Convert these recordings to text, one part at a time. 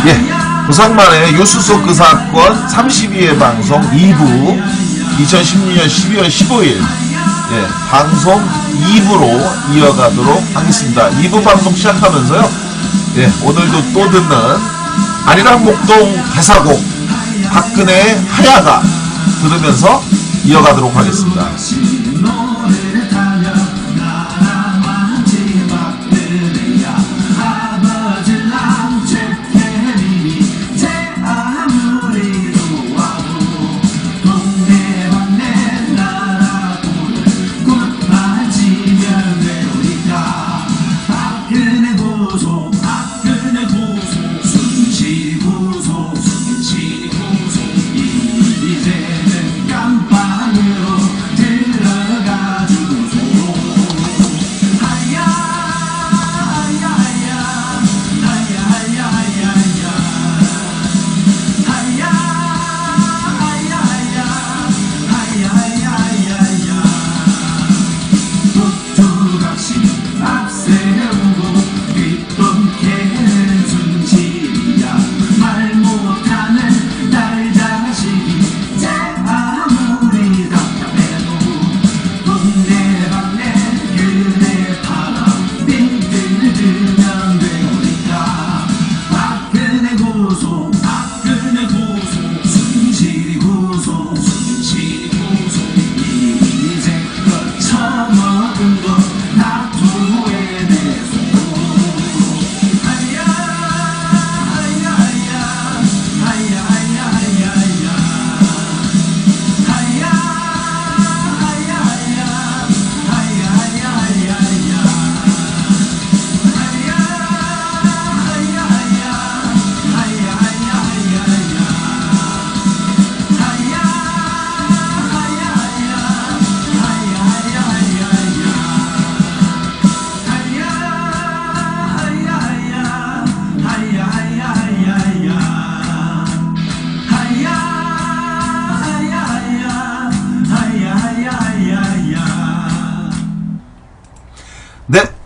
예, 고상만의 유수속 그 사건 32회 방송 2부 2016년 12월 15일 예, 방송 2부로 이어가도록 하겠습니다. 2부 방송 시작하면서요. 예, 오늘도 또 듣는 아리랑 목동 대사곡 박근혜의 하야가 들으면서 이어가도록 하겠습니다.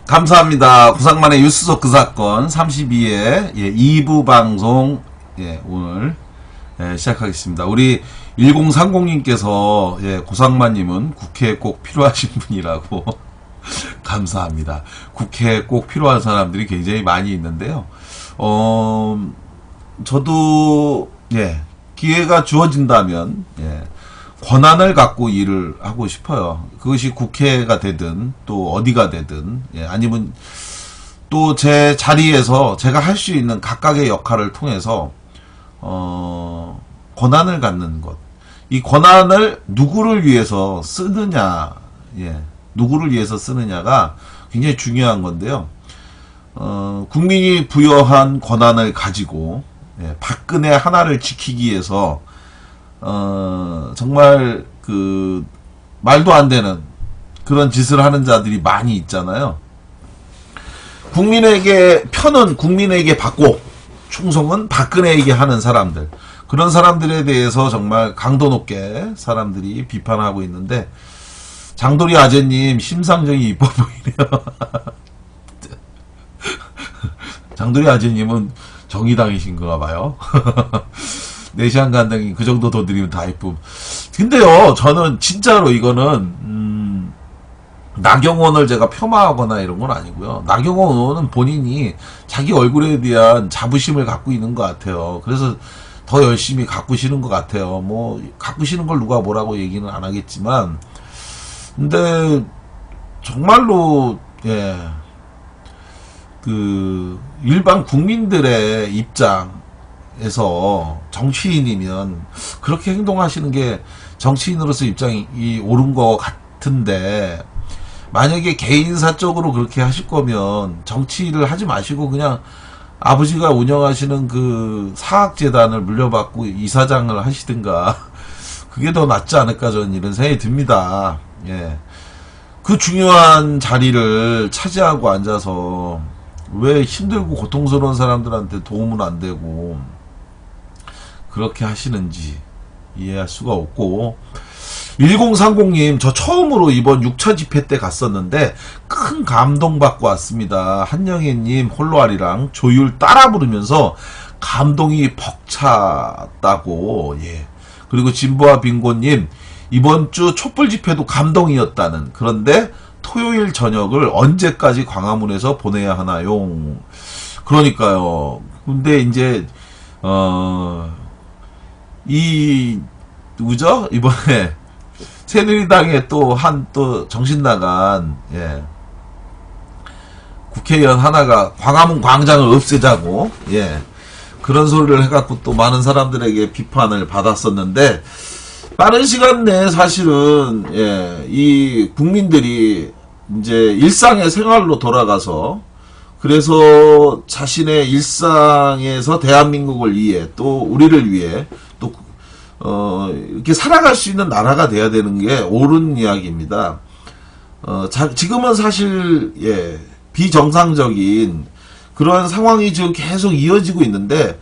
감사합니다. 구상만의 유수속 그 사건 32회 예, 2부 방송 예, 오늘 예, 시작하겠습니다. 우리 1030님께서 예, 고상만님은 국회에 꼭 필요하신 분이라고 감사합니다. 국회에 꼭 필요한 사람들이 굉장히 많이 있는데요. 저도 예, 기회가 주어진다면 예, 권한을 갖고 일을 하고 싶어요. 그것이 국회가 되든 또 어디가 되든 예, 아니면 또 제 자리에서 제가 할 수 있는 각각의 역할을 통해서 권한을 갖는 것. 이 권한을 누구를 위해서 쓰느냐, 예, 누구를 위해서 쓰느냐가 굉장히 중요한 건데요. 국민이 부여한 권한을 가지고 예, 박근혜 하나를 지키기 위해서 정말 그 말도 안 되는 그런 짓을 하는 자들이 많이 있잖아요. 국민에게 편은 국민에게 받고 충성은 박근혜에게 하는 사람들, 그런 사람들에 대해서 정말 강도 높게 사람들이 비판하고 있는데 장도리 아재님 심상정이 이뻐 보이네요. 장도리 아재님은 정의당이신가 봐요. 내시한 간당이 그 정도 돈 드리면 다 이쁨. 근데요, 저는 진짜로 이거는 나경원을 제가 폄하하거나 이런 건 아니고요. 나경원 의원은 본인이 자기 얼굴에 대한 자부심을 갖고 있는 것 같아요. 그래서 더 열심히 가꾸시는 것 같아요. 뭐 가꾸시는 걸 누가 뭐라고 얘기는 안 하겠지만, 근데 정말로 예, 그 일반 국민들의 입장 에서 정치인이면 그렇게 행동하시는 게 정치인으로서 입장이 옳은 것 같은데, 만약에 개인사적으로 그렇게 하실 거면 정치를 하지 마시고 그냥 아버지가 운영하시는 그 사학재단을 물려받고 이사장을 하시든가 그게 더 낫지 않을까, 저는 이런 생각이 듭니다. 예. 그 중요한 자리를 차지하고 앉아서 왜 힘들고 고통스러운 사람들한테 도움은 안 되고 그렇게 하시는지 이해할 수가 없고, 1030님, 저 처음으로 이번 6차 집회 때 갔었는데 큰 감동받고 왔습니다. 한영애님 홀로아리랑 조율 따라 부르면서 감동이 벅찼다고. 예. 그리고 진보와 빙고님, 이번 주 촛불 집회도 감동이었다는. 그런데 토요일 저녁을 언제까지 광화문에서 보내야 하나요? 그러니까요. 근데 이제 누구죠? 이번에 새누리당에 또 정신 나간, 예, 국회의원 하나가 광화문 광장을 없애자고, 예, 그런 소리를 해갖고 또 많은 사람들에게 비판을 받았었는데, 빠른 시간 내에 사실은, 예, 이 국민들이 이제 일상의 생활로 돌아가서, 그래서 자신의 일상에서 대한민국을 위해, 또 우리를 위해, 또 이렇게 살아갈 수 있는 나라가 돼야 되는 게 옳은 이야기입니다. 지금은 사실, 예, 비정상적인 그런 상황이 지금 계속 이어지고 있는데,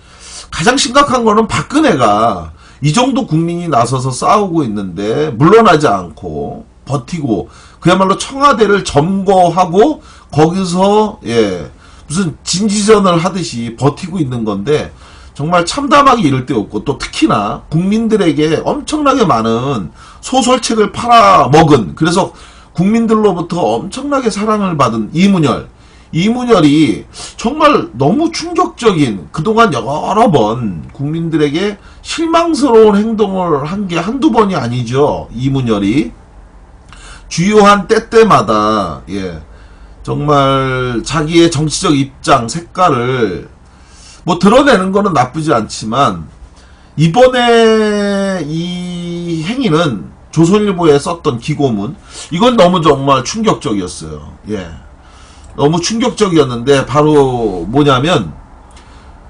가장 심각한 거는 박근혜가 이 정도 국민이 나서서 싸우고 있는데 물러나지 않고 버티고, 그야말로 청와대를 점거하고 거기서, 예, 무슨 진지전을 하듯이 버티고 있는 건데, 정말 참담하게 이럴 데 없고, 또 특히나 국민들에게 엄청나게 많은 소설책을 팔아먹은, 그래서 국민들로부터 엄청나게 사랑을 받은 이문열이 정말 너무 충격적인, 그동안 여러 번 국민들에게 실망스러운 행동을 한 게 한두 번이 아니죠. 이문열이 주요한 때때마다, 예, 정말 자기의 정치적 입장, 색깔을 뭐 드러내는 거는 나쁘지 않지만, 이번에 이 행위는 조선일보에 썼던 기고문, 이건 너무 정말 충격적이었어요. 예, 너무 충격적이었는데, 바로 뭐냐면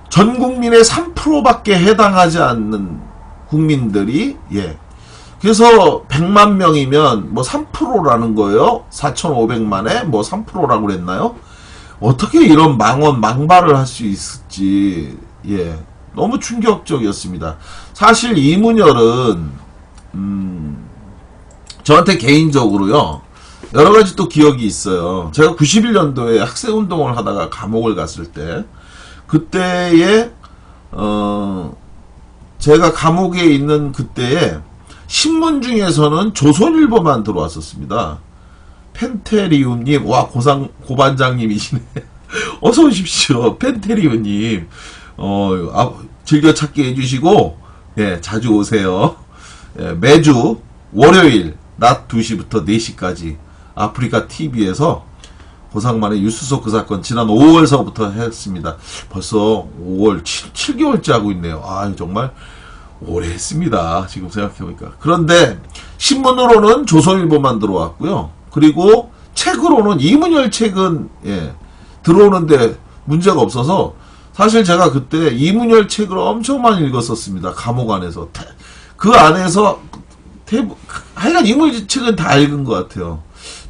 전 국민의 3%밖에 해당하지 않는 국민들이, 예, 그래서 100만 명이면 뭐 3%라는 거예요. 4,500만에 뭐 3%라고 그랬나요? 어떻게 이런 망발을 할 수 있을지, 예, 너무 충격적이었습니다. 사실 이문열은 저한테 개인적으로요, 여러 가지 또 기억이 있어요. 제가 91년도에 학생운동을 하다가 감옥을 갔을 때, 그때에 제가 감옥에 있는 그때에 신문 중에서는 조선일보만 들어왔었습니다. 펜테리움님, 와, 고반장님이시네. 어서 오십시오. 펜테리움님. 즐겨찾기 해주시고, 예, 자주 오세요. 예, 매주 월요일 낮 2시부터 4시까지 아프리카 TV에서 고상만의 유수소 그 사건 지난 5월서부터 했습니다. 벌써 5월 7개월째 하고 있네요. 아, 정말 오래 했습니다. 지금 생각해보니까. 그런데 신문으로는 조선일보만 들어왔고요. 그리고 책으로는 이문열 책은, 예, 들어오는데 문제가 없어서, 사실 제가 그때 이문열 책을 엄청 많이 읽었었습니다. 감옥 안에서. 그 안에서 하여간 이문열 책은 다 읽은 것 같아요.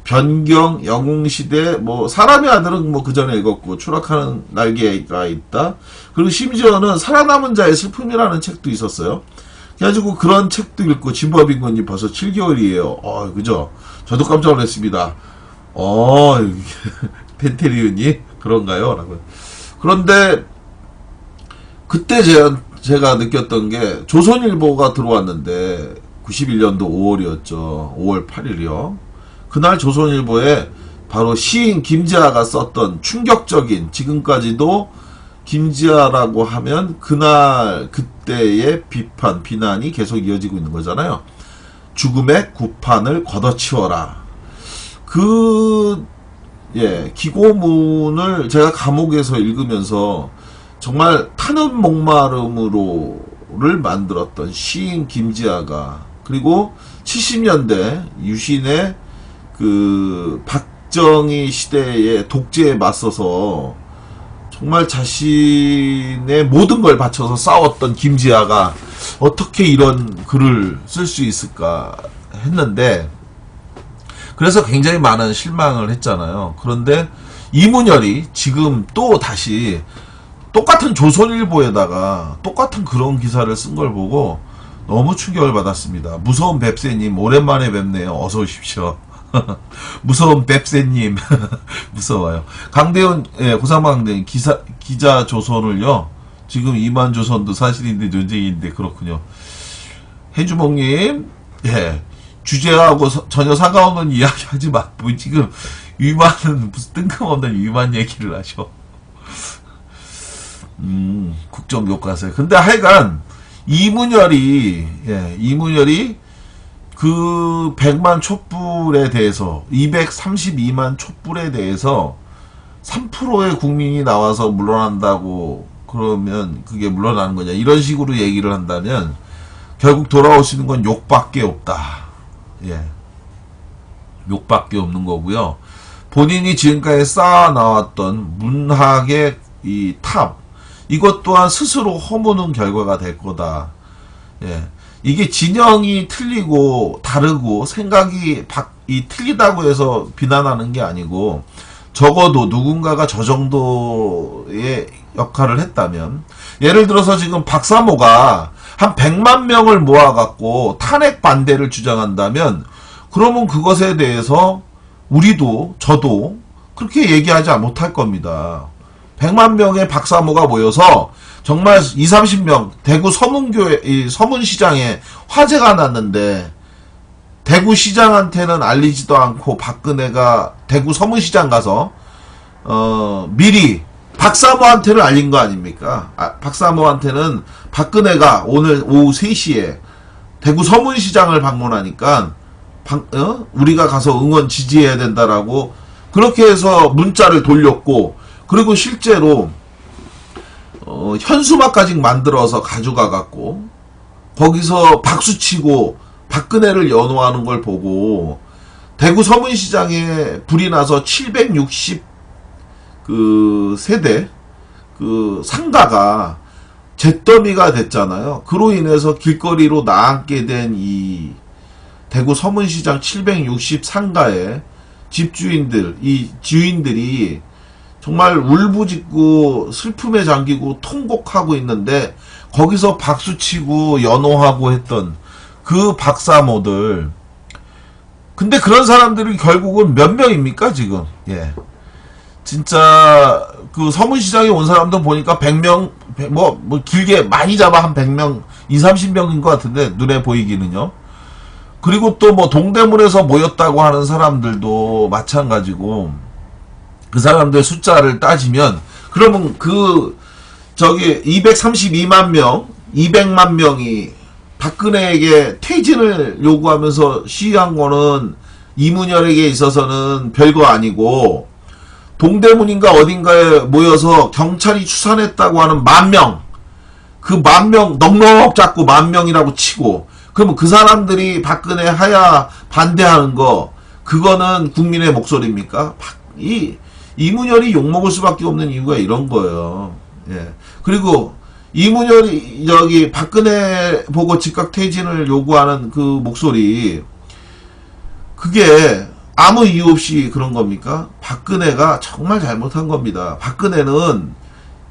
변경, 영웅시대, 뭐 사람의 아들은 뭐 그 전에 읽었고, 추락하는 날개가 있다. 그리고 심지어는 살아남은 자의 슬픔이라는 책도 있었어요. 그래가지고 그런 책도 읽고, 진보빈건님 벌써 7개월이에요. 그죠? 저도 깜짝 놀랐습니다. 펜테리온이 그런가요? 라고. 그런데 그때 제가 느꼈던 게, 조선일보가 들어왔는데 91년도 5월이었죠. 5월 8일이요. 그날 조선일보에 바로 시인 김지아가 썼던 충격적인, 지금까지도 김지아라고 하면 그때의 비난이 계속 이어지고 있는 거잖아요. 죽음의 구판을 걷어치워라. 예, 기고문을 제가 감옥에서 읽으면서 정말 타는 목마름으로를 만들었던 시인 김지아가, 그리고 70년대 유신의 그 박정희 시대의 독재에 맞서서 정말 자신의 모든 걸 바쳐서 싸웠던 김지아가 어떻게 이런 글을 쓸 수 있을까 했는데, 그래서 굉장히 많은 실망을 했잖아요. 그런데 이문열이 지금 또 다시 똑같은 조선일보에다가 똑같은 그런 기사를 쓴 걸 보고 너무 충격을 받았습니다. 무서운 뱁새님, 오랜만에 뵙네요. 어서 오십시오. 무서운 뱁새님. 무서워요. 강대훈, 예, 고상방대님, 기자 조선을요, 지금 이만조선도 사실인데 논쟁인데 그렇군요. 해주먹님, 예, 주제하고 전혀 상관없는 이야기 하지 마. 뭐 지금 위만은 무슨 뜬금없는 위만 얘기를 하셔. 국정교과서에. 근데 하여간 이문열이 그 100만 촛불에 대해서 232만 촛불에 대해서 3%의 국민이 나와서 물러난다고 그러면 그게 물러나는 거냐 이런 식으로 얘기를 한다면 결국 돌아오시는 건 욕밖에 없다. 예, 욕밖에 없는 거고요. 본인이 지금까지 쌓아나왔던 문학의 이 탑, 이것 또한 스스로 허무는 결과가 될 거다. 예, 이게 진영이 틀리고 다르고 생각이 틀리다고 해서 비난하는 게 아니고 적어도 누군가가 저 정도의 역할을 했다면, 예를 들어서 지금 박사모가 한 100만 명을 모아갖고 탄핵 반대를 주장한다면 그러면 그것에 대해서 우리도 저도 그렇게 얘기하지 못할 겁니다. 100만 명의 박사모가 모여서 정말 20-30명 대구 서문교회 서문시장에 화재가 났는데 대구시장한테는 알리지도 않고 박근혜가 대구 서문시장 가서 미리 박사모한테는 알린 거 아닙니까? 박사모한테는 박근혜가 오늘 오후 3시에 대구 서문시장을 방문하니까 우리가 가서 응원 지지해야 된다라고 그렇게 해서 문자를 돌렸고, 그리고 실제로 현수막까지 만들어서 가져가 갖고 거기서 박수치고 박근혜를 연호하는 걸 보고 대구 서문시장에 불이 나서 760 그 세대 그 상가가 잿더미가 됐잖아요. 그로 인해서 길거리로 나앉게 된 이 대구 서문시장 760 상가의 집주인들, 이 주인들이 정말 울부짖고 슬픔에 잠기고 통곡하고 있는데 거기서 박수치고 연호하고 했던 그 박사모들. 근데 그런 사람들이 결국은 몇 명입니까 지금? 예, 진짜 그 서문시장에 온 사람도 보니까 100명 뭐 길게 많이 잡아 한 100명 20-30명인 것 같은데 눈에 보이기는요. 그리고 또 뭐 동대문에서 모였다고 하는 사람들도 마찬가지고, 그 사람들 숫자를 따지면 그러면 저기 232만 명 200만 명이 박근혜에게 퇴진을 요구하면서 시위한 거는 이문열에게 있어서는 별거 아니고, 동대문인가 어딘가에 모여서 경찰이 추산했다고 하는 10,000명, 그 10,000명 넉넉 잡고 10,000명이라고 치고, 그러면 그 사람들이 박근혜 하야 반대하는 거, 그거는 국민의 목소리입니까? 이문열이 욕먹을 수밖에 없는 이유가 이런 거예요. 예. 그리고 이문열이 여기 박근혜 보고 즉각 퇴진을 요구하는 그 목소리, 그게 아무 이유 없이 그런 겁니까? 박근혜가 정말 잘못한 겁니다. 박근혜는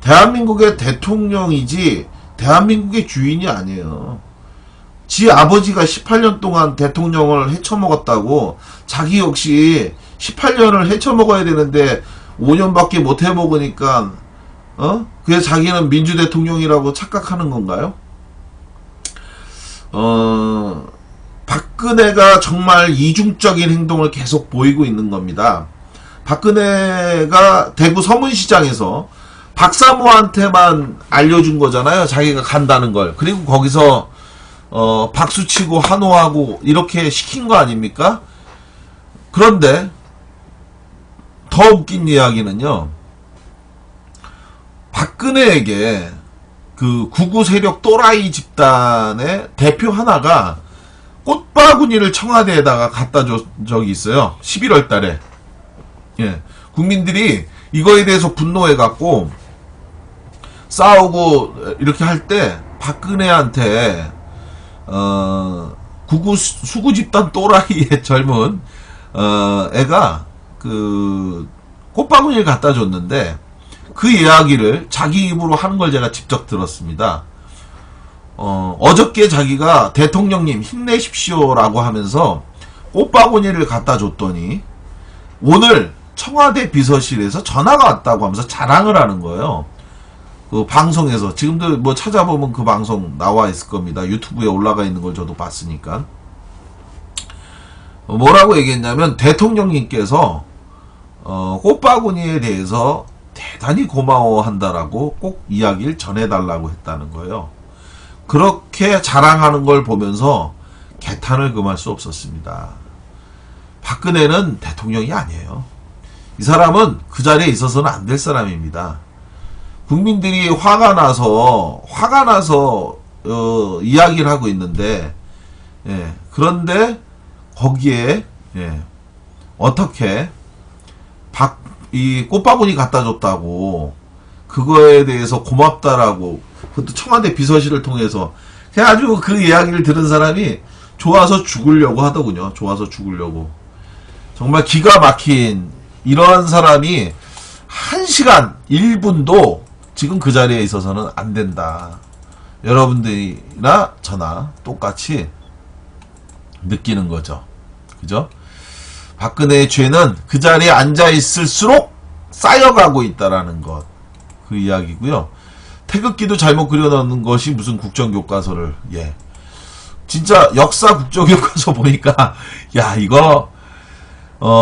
대한민국의 대통령이지 대한민국의 주인이 아니에요. 지 아버지가 18년 동안 대통령을 헤쳐먹었다고 자기 역시 18년을 헤쳐먹어야 되는데 5년밖에 못 해먹으니까 그래서 자기는 민주대통령이라고 착각하는 건가요? 박근혜가 정말 이중적인 행동을 계속 보이고 있는 겁니다. 박근혜가 대구 서문시장에서 박사모한테만 알려준 거잖아요. 자기가 간다는 걸. 그리고 거기서 박수치고 환호하고 이렇게 시킨 거 아닙니까? 그런데 더 웃긴 이야기는요, 박근혜에게 그 구구 세력 또라이 집단의 대표 하나가 꽃바구니를 청와대에다가 갖다 준 적이 있어요. 11월 달에. 예. 국민들이 이거에 대해서 분노해갖고 싸우고 이렇게 할 때 박근혜한테 구구 수구 집단 또라이의 젊은 애가 그 꽃바구니를 갖다 줬는데, 그 이야기를 자기 입으로 하는 걸 제가 직접 들었습니다. 어저께 자기가 대통령님 힘내십시오라고 하면서 꽃바구니를 갖다 줬더니 오늘 청와대 비서실에서 전화가 왔다고 하면서 자랑을 하는 거예요. 그 방송에서 지금도 뭐 찾아보면 그 방송 나와 있을 겁니다. 유튜브에 올라가 있는 걸 저도 봤으니까. 뭐라고 얘기했냐면 대통령님께서 꽃바구니에 대해서 대단히 고마워한다라고 꼭 이야기를 전해달라고 했다는 거예요. 그렇게 자랑하는 걸 보면서 개탄을 금할 수 없었습니다. 박근혜는 대통령이 아니에요. 이 사람은 그 자리에 있어서는 안 될 사람입니다. 국민들이 화가 나서 이야기를 하고 있는데, 예, 그런데 거기에 어떻게 이 꽃바구니 갖다 줬다고 그거에 대해서 고맙다라고 그것도 청와대 비서실을 통해서 그냥 아주 그 이야기를 들은 사람이 좋아서 죽으려고 하더군요. 좋아서 죽으려고. 정말 기가 막힌 이러한 사람이 1시간 1분도 지금 그 자리에 있어서는 안 된다. 여러분들이나 저나 똑같이 느끼는 거죠. 그죠? 박근혜의 죄는 그 자리에 앉아 있을수록 쌓여가고 있다라는 것. 그 이야기고요. 태극기도 잘못 그려놓는 것이 무슨 국정교과서를, 예. 진짜 역사 국정교과서 보니까, 야, 이거,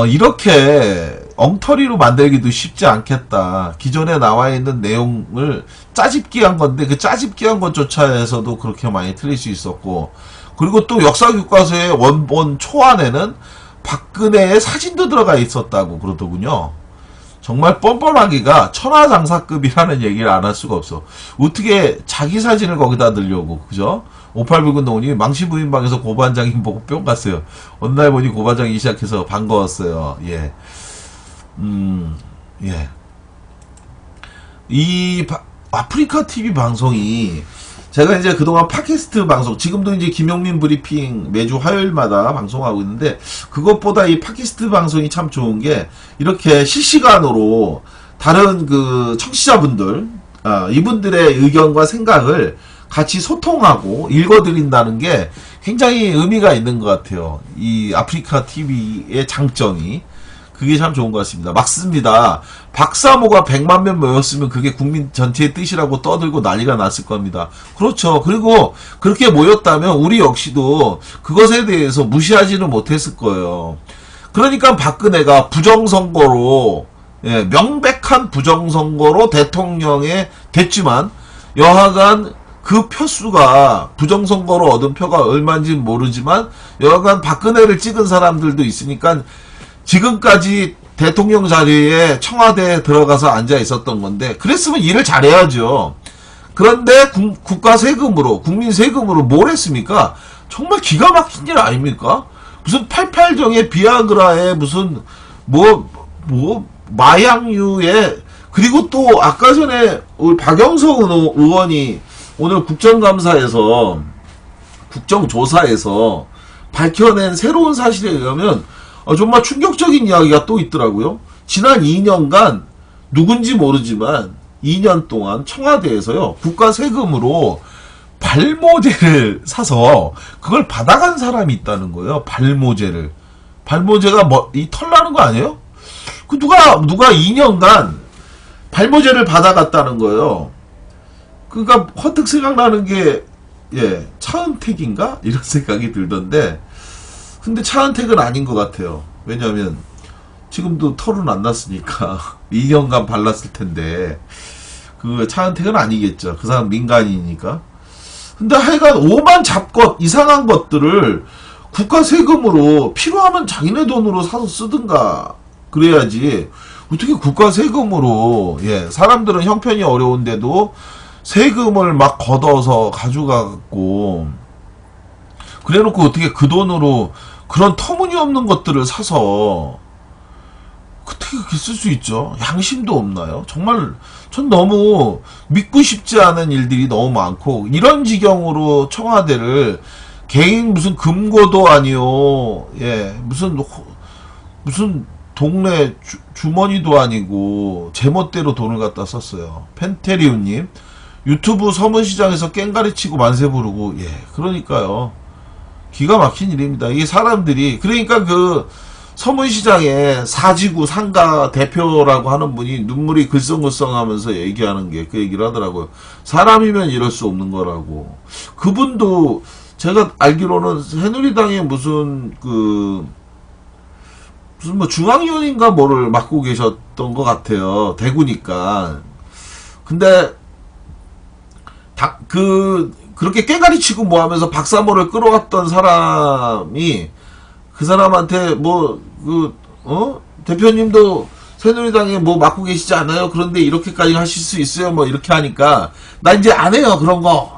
이렇게 엉터리로 만들기도 쉽지 않겠다. 기존에 나와 있는 내용을 짜집기한 건데, 그 짜집기한 것조차에서도 그렇게 많이 틀릴 수 있었고, 그리고 또 역사 교과서의 원본 초안에는 박근혜의 사진도 들어가 있었다고 그러더군요. 정말 뻔뻔하기가 천하장사급이라는 얘기를 안 할 수가 없어. 어떻게 자기 사진을 거기다 넣으려고, 그죠? 58붉은동훈이 망시부인방에서 고반장님 보고 뿅 갔어요. 어느 날 보니 고반장이 시작해서 반가웠어요. 예. 예. 아프리카 TV 방송이 제가 이제 그동안 팟캐스트 방송, 지금도 이제 김용민 브리핑 매주 화요일마다 방송하고 있는데, 그것보다 이 팟캐스트 방송이 참 좋은 게, 이렇게 실시간으로 다른 그 청취자분들, 이분들의 의견과 생각을 같이 소통하고 읽어드린다는 게 굉장히 의미가 있는 것 같아요. 이 아프리카 TV의 장점이. 그게 참 좋은 것 같습니다. 맞습니다. 박사모가 100만 명 모였으면 그게 국민 전체의 뜻이라고 떠들고 난리가 났을 겁니다. 그렇죠. 그리고 그렇게 모였다면 우리 역시도 그것에 대해서 무시하지는 못했을 거예요. 그러니까 박근혜가 부정선거로, 예, 명백한 부정선거로 대통령에 됐지만, 여하간 그 표수가 부정선거로 얻은 표가 얼마인지 모르지만 여하간 박근혜를 찍은 사람들도 있으니까 지금까지 대통령 자리에 청와대에 들어가서 앉아 있었던 건데, 그랬으면 일을 잘해야죠. 그런데 국가 세금으로, 국민 세금으로 뭘 했습니까? 정말 기가 막힌 일 아닙니까? 무슨 88정의 비아그라에 무슨 마약류에, 그리고 또 아까 전에 우리 박영석 의원이 오늘 국정감사에서, 국정조사에서 밝혀낸 새로운 사실에 의하면 정말 충격적인 이야기가 또 있더라고요. 지난 2년간 누군지 모르지만 2년 동안 청와대에서요, 국가 세금으로 발모제를 사서 그걸 받아간 사람이 있다는 거예요. 발모제를. 발모제가 이 털 나는 거 아니에요? 그 누가 2년간 발모제를 받아갔다는 거예요. 그러니까 헌뜩 생각나는 게, 예, 차은택인가? 이런 생각이 들던데, 근데 차은택은 아닌 것 같아요. 왜냐면 지금도 털은 안 났으니까 2년간 발랐을 텐데 그 차은택은 아니겠죠. 그 사람 민간인이니까. 근데 하여간 오만 잡것, 이상한 것들을 국가 세금으로 필요하면 자기네 돈으로 사서 쓰든가 그래야지. 어떻게 국가 세금으로, 예, 사람들은 형편이 어려운데도 세금을 막 걷어서 가져가고, 그래놓고 어떻게 그 돈으로 그런 터무니없는 것들을 사서 어떻게 그렇게 쓸 수 있죠? 양심도 없나요? 정말 전 너무 믿고 싶지 않은 일들이 너무 많고, 이런 지경으로 청와대를 개인 무슨 금고도 아니요, 예, 무슨 동네 주머니도 아니고 제멋대로 돈을 갖다 썼어요. 펜테리우님, 유튜브 서문시장에서 깽가리 치고 만세 부르고, 예, 그러니까요. 기가 막힌 일입니다. 이 사람들이, 그러니까 그 서문시장에 사지구 상가 대표라고 하는 분이 눈물이 글썽글썽하면서 얘기하는 게 그 얘기를 하더라고요. 사람이면 이럴 수 없는 거라고. 그분도 제가 알기로는 새누리당에 무슨 뭐 중앙위원인가 뭐를 맡고 계셨던 것 같아요. 대구니까. 근데 그렇게 꽹가리 치고 뭐 하면서 박사모를 끌어갔던 사람이 그 사람한테 대표님도 새누리당에 뭐 맡고 계시지 않아요? 그런데 이렇게까지 하실 수 있어요? 뭐 이렇게 하니까 나 이제 안 해요. 그런 거.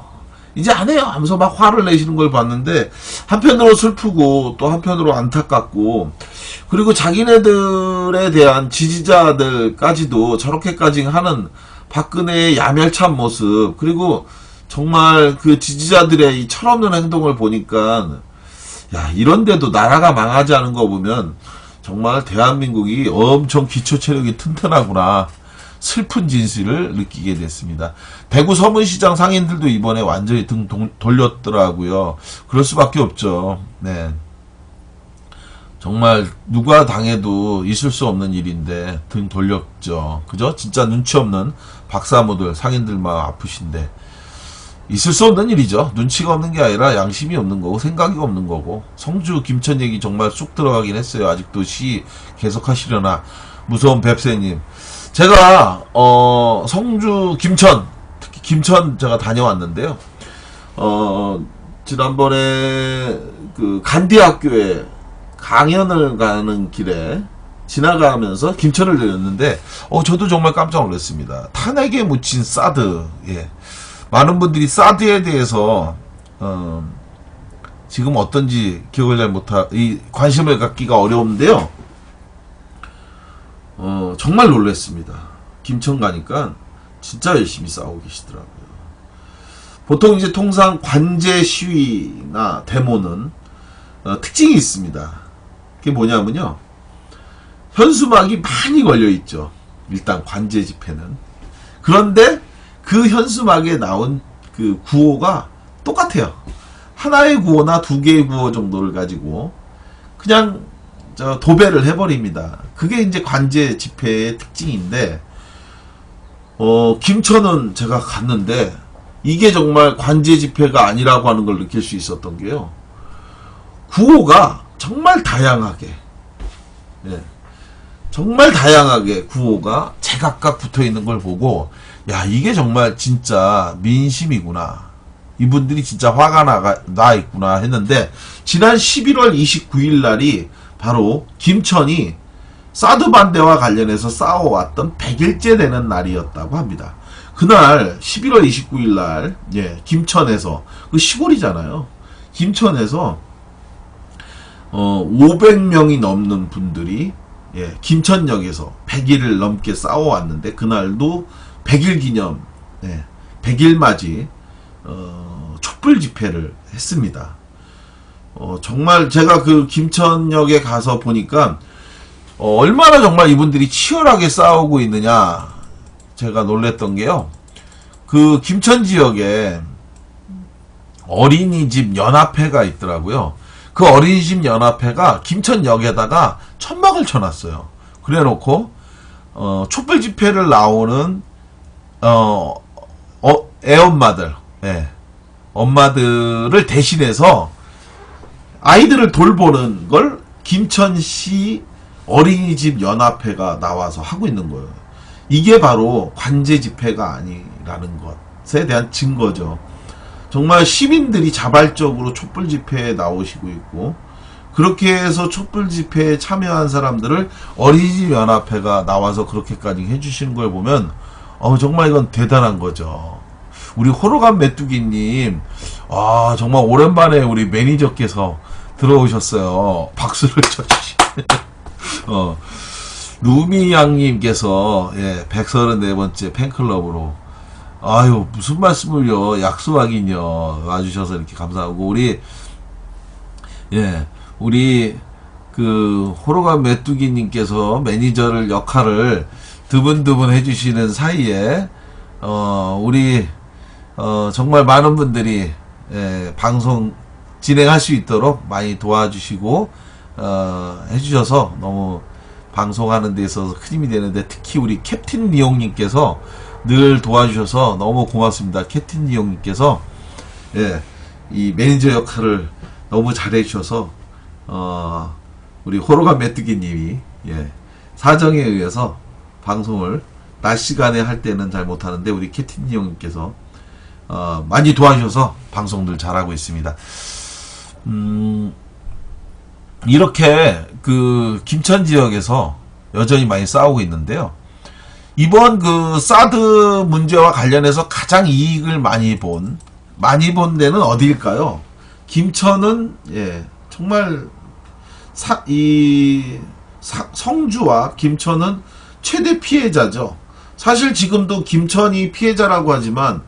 이제 안 해요. 하면서 막 화를 내시는 걸 봤는데 한편으로 슬프고 또 한편으로 안타깝고 그리고 자기네들에 대한 지지자들까지도 저렇게까지 하는 박근혜의 야멸찬 모습 그리고 정말 그 지지자들의 이 철없는 행동을 보니까 야 이런데도 나라가 망하지 않은 거 보면 정말 대한민국이 엄청 기초체력이 튼튼하구나 슬픈 진실을 느끼게 됐습니다. 대구 서문시장 상인들도 이번에 완전히 등 돌렸더라고요. 그럴 수밖에 없죠. 네. 정말 누가 당해도 있을 수 없는 일인데 등 돌렸죠. 그죠? 진짜 눈치 없는 박사모들 상인들 마음 아프신데 있을 수 없는 일이죠. 눈치가 없는 게 아니라 양심이 없는 거고 생각이 없는 거고 성주 김천 얘기 정말 쑥 들어가긴 했어요. 아직도 시 계속하시려나 무서운 뱁새님. 제가 성주 김천 특히 김천 제가 다녀왔는데요. 지난번에 그 간디학교에 강연을 가는 길에 지나가면서 김천을 들렸는데 저도 정말 깜짝 놀랐습니다. 탄핵에 묻힌 사드. 예. 많은 분들이 사드에 대해서 지금 어떤지 기억을 잘 관심을 갖기가 어려운데요. 정말 놀랐습니다. 김천 가니까 진짜 열심히 싸우고 계시더라고요. 보통 이제 통상 관제 시위나 데모는 특징이 있습니다. 그게 뭐냐면요. 현수막이 많이 걸려있죠. 일단 관제 집회는. 그런데 그 현수막에 나온 그 구호가 똑같아요. 하나의 구호나 두 개의 구호 정도를 가지고 그냥 도배를 해버립니다. 그게 이제 관제 집회의 특징인데, 김천은 제가 갔는데, 이게 정말 관제 집회가 아니라고 하는 걸 느낄 수 있었던 게요. 구호가 정말 다양하게, 예, 정말 다양하게 구호가 제각각 붙어 있는 걸 보고, 야, 이게 정말 진짜 민심이구나. 이분들이 진짜 화가 나 있구나 했는데, 지난 11월 29일 날이 바로 김천이 사드 반대와 관련해서 싸워왔던 100일째 되는 날이었다고 합니다. 그날 11월 29일 날 김천에서 그 시골이잖아요. 김천에서 500명이 넘는 분들이 김천역에서 100일을 넘게 싸워왔는데 그날도 100일 기념 100일 맞이 촛불 집회를 했습니다. 정말 제가 그 김천역에 가서 보니까 얼마나 정말 이분들이 치열하게 싸우고 있느냐 제가 놀랬던 게요. 그 김천 지역에 어린이집 연합회가 있더라고요. 그 어린이집 연합회가 김천역에다가 천막을 쳐놨어요. 그래놓고 촛불 집회를 나오는 애엄마들 엄마들을 대신해서 아이들을 돌보는 걸 김천시 어린이집 연합회가 나와서 하고 있는 거예요. 이게 바로 관제 집회가 아니라는 것에 대한 증거죠. 정말 시민들이 자발적으로 촛불 집회에 나오시고 있고 그렇게 해서 촛불 집회에 참여한 사람들을 어린이집 연합회가 나와서 그렇게까지 해주시는 걸 보면 정말 이건 대단한 거죠. 우리 호로감 메뚜기님 정말 오랜만에 우리 매니저께서 들어오셨어요. 박수를 쳐주시네요. 루미양님께서 134번째 팬클럽으로 아유 무슨 말씀을요 약속하긴요 와주셔서 이렇게 감사하고 우리 그 호로감 메뚜기님께서 매니저를 역할을 드문드문 해주시는 사이에 정말 많은 분들이 방송 진행할 수 있도록 많이 도와주시고 해주셔서 너무 방송하는 데 있어서 큰 힘이 되는데, 특히 우리 캡틴 니용님께서 늘 도와주셔서 너무 고맙습니다. 캡틴 니용님께서 예, 이 매니저 역할을 너무 잘해주셔서 우리 호로간 메뚜기님이 예, 사정에 의해서 방송을 낮 시간에 할 때는 잘 못하는데 우리 캡틴 니용님께서 많이 도와주셔서 방송들 잘하고 있습니다. 이렇게 그 김천 지역에서 여전히 많이 싸우고 있는데요. 이번 그 사드 문제와 관련해서 가장 이익을 많이 본 데는 어디일까요? 김천은 예, 정말 성주와 김천은 최대 피해자죠. 사실 지금도 김천이 피해자라고 하지만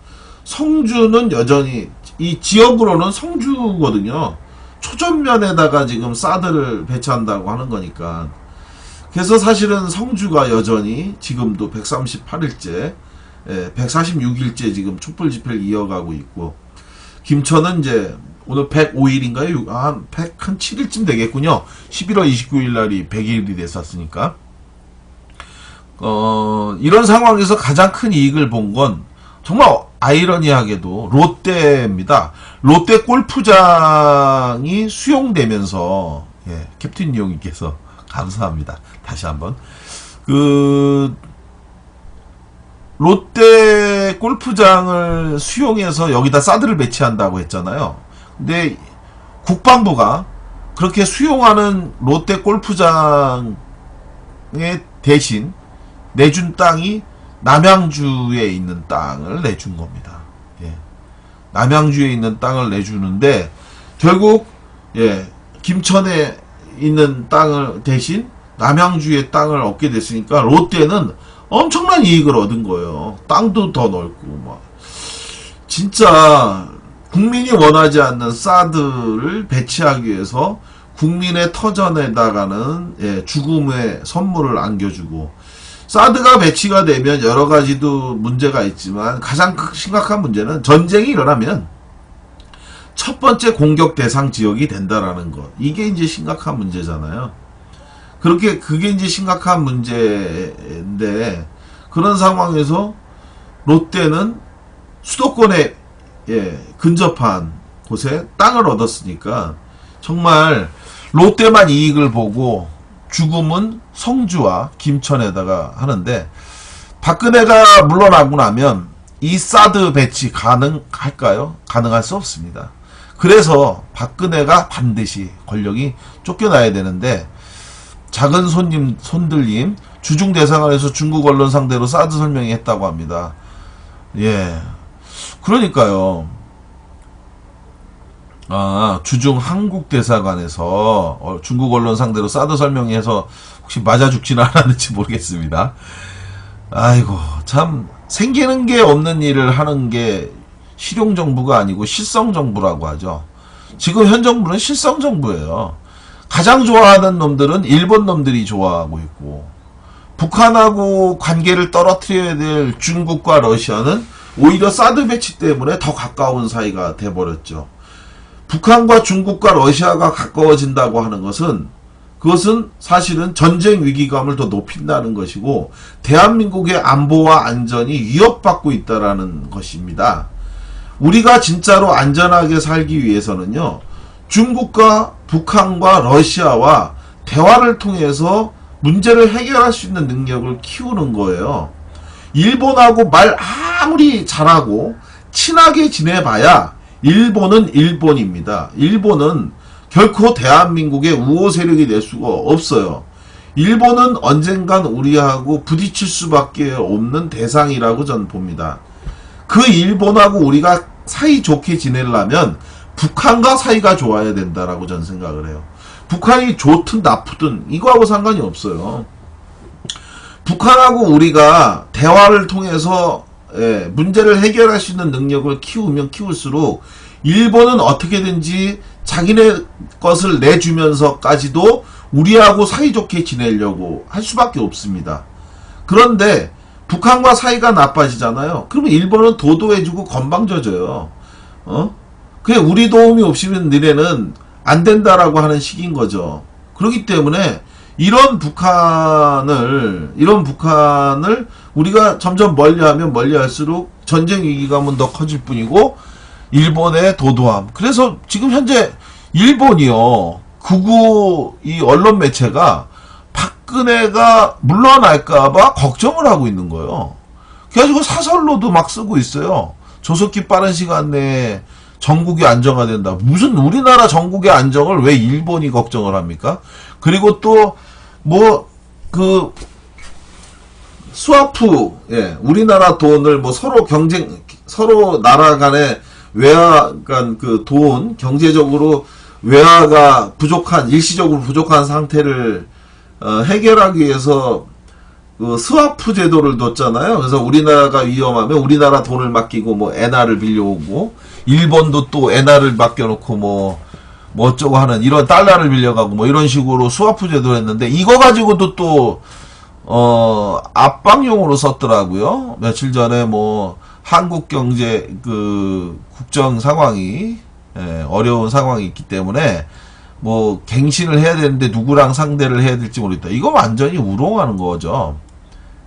성주는 여전히 이 지역으로는 성주거든요. 초전면에다가 지금 사드를 배치한다고 하는 거니까. 그래서 사실은 성주가 여전히 지금도 138일째, 146일째 지금 촛불 집회를 이어가고 있고, 김천은 이제 오늘 105일인가요? 한 107일쯤 되겠군요. 11월 29일 날이 100일이 됐었으니까. 이런 상황에서 가장 큰 이익을 본 건 정말 아이러니하게도 롯데입니다. 롯데 골프장이 수용되면서 예, 캡틴 니용님께서 감사합니다. 다시 한번 그 롯데 골프장을 수용해서 여기다 사드를 배치한다고 했잖아요. 근데 국방부가 그렇게 수용하는 롯데 골프장에 대신 내준 땅이 남양주에 있는 땅을 내준 겁니다. 예. 남양주에 있는 땅을 내주는데 결국 예, 김천에 있는 땅을 대신 남양주의 땅을 얻게 됐으니까 롯데는 엄청난 이익을 얻은 거예요. 땅도 더 넓고 막 진짜 국민이 원하지 않는 사드를 배치하기 위해서 국민의 터전에다가는 예, 죽음의 선물을 안겨주고, 사드가 배치가 되면 여러 가지도 문제가 있지만 가장 심각한 문제는 전쟁이 일어나면 첫 번째 공격 대상 지역이 된다라는 것. 이게 이제 심각한 문제잖아요. 그게 이제 심각한 문제인데, 그런 상황에서 롯데는 수도권에 예, 근접한 곳에 땅을 얻었으니까 정말 롯데만 이익을 보고 죽음은 성주와 김천에다가 하는데, 박근혜가 물러나고 나면 이 사드 배치 가능할까요? 가능할 수 없습니다. 그래서 박근혜가 반드시 권력이 쫓겨나야 되는데, 작은 손들님 주중 대사관에서 중국 언론 상대로 사드 설명이 했다고 합니다. 예, 그러니까요. 주중 한국 대사관에서 중국 언론 상대로 사드 설명해서 혹시 맞아 죽지는 않았는지 모르겠습니다. 아이고, 참 생기는 게 없는 일을 하는 게 실용 정부가 아니고 실성 정부라고 하죠. 지금 현 정부는 실성 정부예요. 가장 좋아하는 놈들은 일본 놈들이 좋아하고 있고, 북한하고 관계를 떨어뜨려야 될 중국과 러시아는 오히려 사드 배치 때문에 더 가까운 사이가 돼버렸죠. 북한과 중국과 러시아가 가까워진다고 하는 것은, 그것은 사실은 전쟁 위기감을 더 높인다는 것이고 대한민국의 안보와 안전이 위협받고 있다는 것입니다. 우리가 진짜로 안전하게 살기 위해서는요, 중국과 북한과 러시아와 대화를 통해서 문제를 해결할 수 있는 능력을 키우는 거예요. 일본하고 말 아무리 잘하고 친하게 지내봐야 일본은 일본입니다. 일본은 결코 대한민국의 우호 세력이 될 수가 없어요. 일본은 언젠간 우리하고 부딪힐 수밖에 없는 대상이라고 저는 봅니다. 그 일본하고 우리가 사이좋게 지내려면 북한과 사이가 좋아야 된다라고 저는 생각을 해요. 북한이 좋든 나쁘든 이거하고 상관이 없어요. 북한하고 우리가 대화를 통해서 문제를 해결할 수 있는 능력을 키우면 키울수록 일본은 어떻게든지 자기네 것을 내주면서까지도 우리하고 사이좋게 지내려고 할 수밖에 없습니다. 그런데 북한과 사이가 나빠지잖아요. 그러면 일본은 도도해주고 건방져져요. 그냥 우리 도움이 없으면 너네는 안 된다라고 하는 식인 거죠. 그렇기 때문에 이런 북한을 우리가 점점 멀리하면 멀리할수록 전쟁 위기감은 더 커질 뿐이고 일본의 도도함. 그래서 지금 현재 일본이요, 극우 이 언론 매체가 박근혜가 물러날까봐 걱정을 하고 있는 거예요. 그래가지고 사설로도 막 쓰고 있어요. 조속히 빠른 시간 내에 전국이 안정화된다. 무슨 우리나라 전국의 안정을 왜 일본이 걱정을 합니까? 그리고 또 스와프, 예, 우리나라 돈을 서로 나라 간의 외화 간 그 돈, 경제적으로 외화가 일시적으로 부족한 상태를 해결하기 위해서 그 스와프 제도를 뒀잖아요. 그래서 우리나라가 위험하면 우리나라 돈을 맡기고 엔화를 빌려오고, 일본도 또 엔화를 맡겨놓고 어쩌고 하는, 이런 달러를 빌려가고 이런 식으로 스와프 제도를 했는데, 이거 가지고도 또 압박용으로 썼더라고요. 며칠 전에 한국 경제 국정 상황이 어려운 상황이 있기 때문에 갱신을 해야 되는데 누구랑 상대를 해야 될지 모르겠다. 이거 완전히 우롱하는 거죠.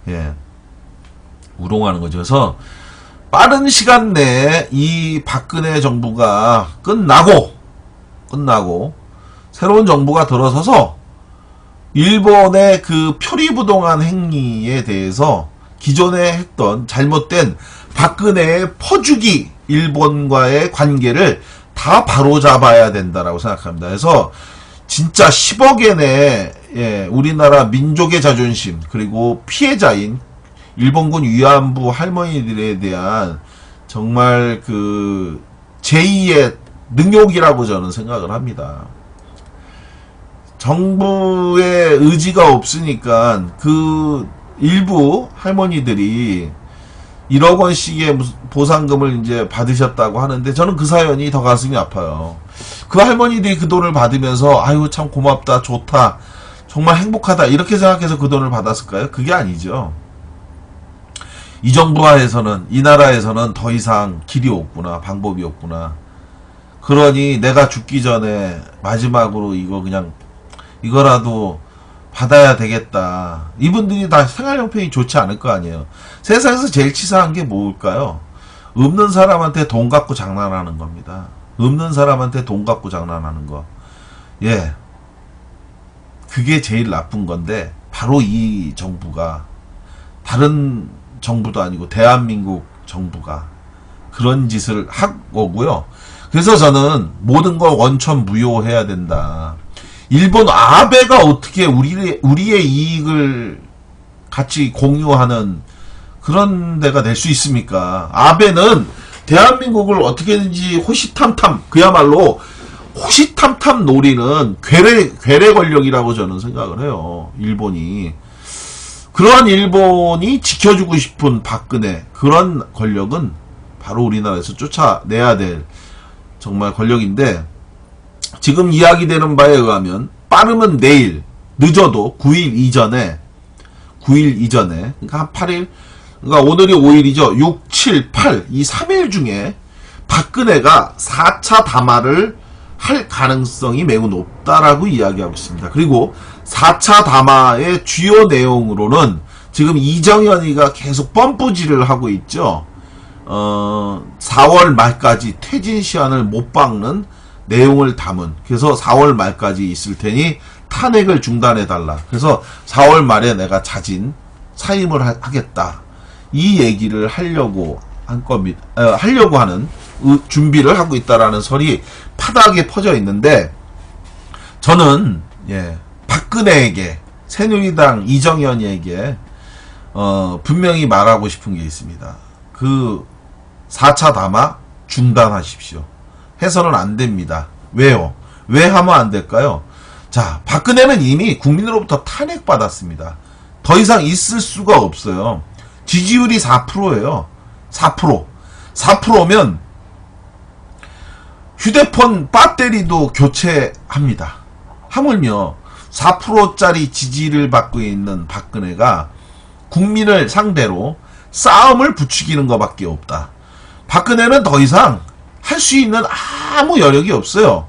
예, 우롱하는 거죠. 그래서 빠른 시간 내에 이 박근혜 정부가 끝나고 새로운 정부가 들어서서 일본의 그 표리부동한 행위에 대해서 기존에 했던 잘못된 박근혜의 퍼주기 일본과의 관계를 다 바로잡아야 된다라고 생각합니다. 그래서 진짜 10억엔의 우리나라 민족의 자존심, 그리고 피해자인 일본군 위안부 할머니들에 대한 정말 그 제2의 능욕이라고 저는 생각을 합니다. 정부의 의지가 없으니까 그 일부 할머니들이 1억 원씩의 보상금을 이제 받으셨다고 하는데, 저는 그 사연이 더 가슴이 아파요. 그 할머니들이 그 돈을 받으면서 아유 참 고맙다, 좋다, 정말 행복하다 이렇게 생각해서 그 돈을 받았을까요? 그게 아니죠. 이 정부 하에서는, 이 나라에서는 더 이상 길이 없구나, 방법이 없구나. 그러니 내가 죽기 전에 마지막으로 이거라도 받아야 되겠다. 이분들이 다 생활 형편이 좋지 않을 거 아니에요. 세상에서 제일 치사한 게 뭘까요? 없는 사람한테 돈 갖고 장난하는 겁니다. 없는 사람한테 돈 갖고 장난하는 거. 예. 그게 제일 나쁜 건데, 바로 이 정부가, 다른 정부도 아니고 대한민국 정부가 그런 짓을 한 거고요. 그래서 저는 모든 걸 원천 무효해야 된다. 일본 아베가 어떻게 우리의 이익을 같이 공유하는 그런 데가 될 수 있습니까? 아베는 대한민국을 어떻게든지 호시탐탐, 그야말로 호시탐탐 노리는 괴뢰 권력이라고 저는 생각을 해요. 일본이. 그러한 일본이 지켜주고 싶은 박근혜, 그런 권력은 바로 우리나라에서 쫓아내야 될 정말 권력인데, 지금 이야기되는 바에 의하면 빠르면 내일, 늦어도 9일 이전에 그러니까 한 8일, 그러니까 오늘이 5일이죠. 6, 7, 8 이 3일 중에 박근혜가 4차 담화를 할 가능성이 매우 높다라고 이야기하고 있습니다. 그리고 4차 담화의 주요 내용으로는 지금 이정현이가 계속 펌프질을 하고 있죠. 4월 말까지 퇴진 시한을 못 박는 내용을 담은, 그래서 4월 말까지 있을 테니 탄핵을 중단해달라. 그래서 4월 말에 내가 사임을 하겠다. 이 얘기를 하려고 한 겁니다. 하려고 하는 준비를 하고 있다라는 설이 파다하게 퍼져 있는데, 저는 박근혜에게, 새누리당 이정현이에게 분명히 말하고 싶은 게 있습니다. 그 4차 담화 중단하십시오. 해서는 안 됩니다. 왜요? 왜 하면 안 될까요? 자, 박근혜는 이미 국민으로부터 탄핵받았습니다. 더 이상 있을 수가 없어요. 지지율이 4%예요. 4%. 4%면 휴대폰 배터리도 교체합니다. 하물며 4%짜리 지지를 받고 있는 박근혜가 국민을 상대로 싸움을 부추기는 것밖에 없다. 박근혜는 더 이상 할 수 있는 아무 여력이 없어요.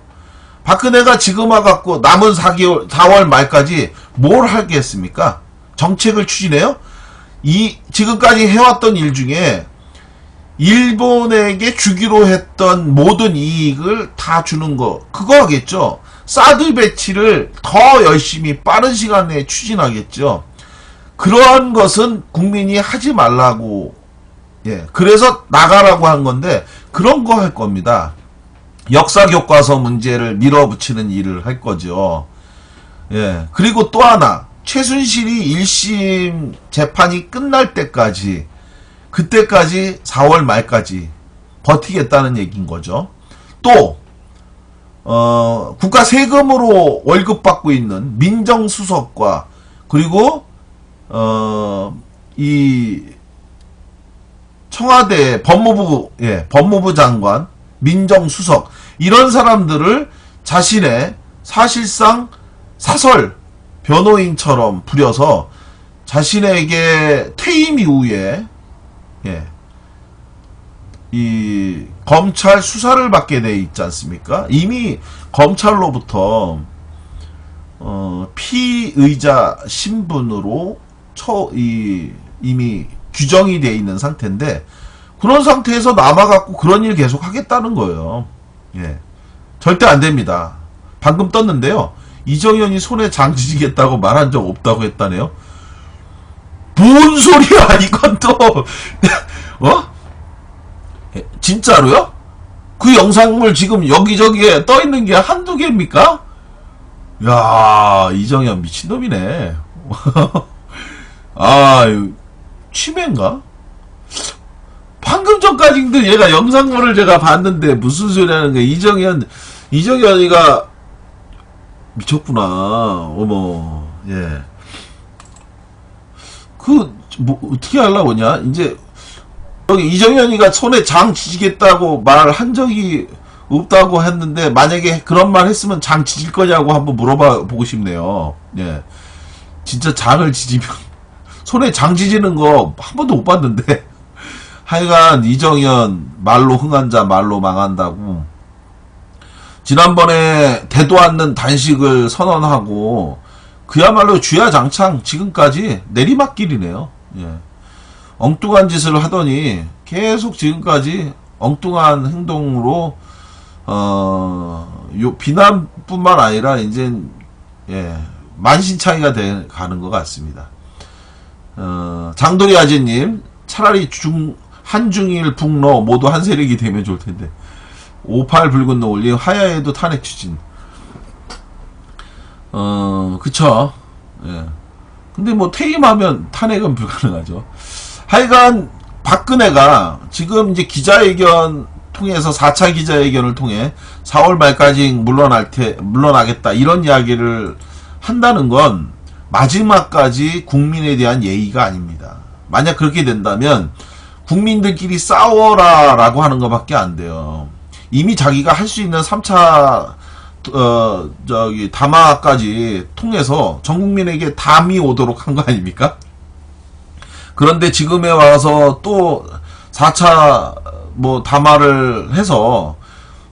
박근혜가 지금 와갖고 남은 4월 말까지 뭘 하겠습니까? 정책을 추진해요? 지금까지 해왔던 일 중에 일본에게 주기로 했던 모든 이익을 다 주는 거, 그거 하겠죠. 사드 배치를 더 열심히 빠른 시간 내에 추진하겠죠. 그러한 것은 국민이 하지 말라고, 그래서 나가라고 한 건데, 그런 거 할 겁니다. 역사 교과서 문제를 밀어붙이는 일을 할 거죠. 그리고 또 하나, 최순실이 1심 재판이 끝날 때까지, 그때까지 4월 말까지 버티겠다는 얘기인 거죠. 또 국가 세금으로 월급 받고 있는 민정수석과 그리고 이 청와대 법무부 장관, 민정수석 이런 사람들을 자신의 사실상 사설 변호인처럼 부려서 자신에게 퇴임 이후에 이 검찰 수사를 받게 돼 있지 않습니까? 이미 검찰로부터 피의자 신분으로 이미 규정이 돼 있는 상태인데, 그런 상태에서 남아갖고 그런 일 계속 하겠다는 거예요. 절대 안 됩니다. 방금 떴는데요. 이정현이 손에 장 지지겠다고 말한 적 없다고 했다네요. 뭔 소리야, 이건 또, 진짜로요? 그 영상물 지금 여기저기에 떠있는 게 한두 개입니까? 야, 이정현 미친놈이네. 아, 치매인가? 방금 전까지도 얘가 영상물을 제가 봤는데 무슨 소리 하는 거야. 이정현이가 미쳤구나. 어머, 뭐, 어떻게 하려고 하냐? 이제, 여기 이정현이가 손에 장 지지겠다고 말을 한 적이 없다고 했는데, 만약에 그런 말 했으면 장 지질 거냐고 한번 물어봐 보고 싶네요. 진짜 장을 지지면, 손에 장 지지는 거 한 번도 못 봤는데, 하여간 이정현, 말로 흥한 자 말로 망한다고, 지난번에 대도 않는 단식을 선언하고, 그야말로 주야장창 지금까지 내리막길이네요. 엉뚱한 짓을 하더니 계속 지금까지 엉뚱한 행동으로 비난뿐만 아니라 이제 만신창이가 가는 것 같습니다. 장도리 아재님, 차라리 한중일 북러 모두 한 세력이 되면 좋을 텐데. 58 붉은 노을님, 하야에도 탄핵 추진. 그쵸. 근데 뭐 퇴임하면 탄핵은 불가능하죠. 하여간 박근혜가 지금 이제 기자회견 통해서 4차 기자회견을 통해 4월 말까지 물러나겠다 이런 이야기를 한다는 건 마지막까지 국민에 대한 예의가 아닙니다. 만약 그렇게 된다면 국민들끼리 싸워라라고 하는 것밖에 안 돼요. 이미 자기가 할 수 있는 3차 담화까지 통해서 전 국민에게 담이 오도록 한 거 아닙니까? 그런데 지금에 와서 또 4차 담화를 해서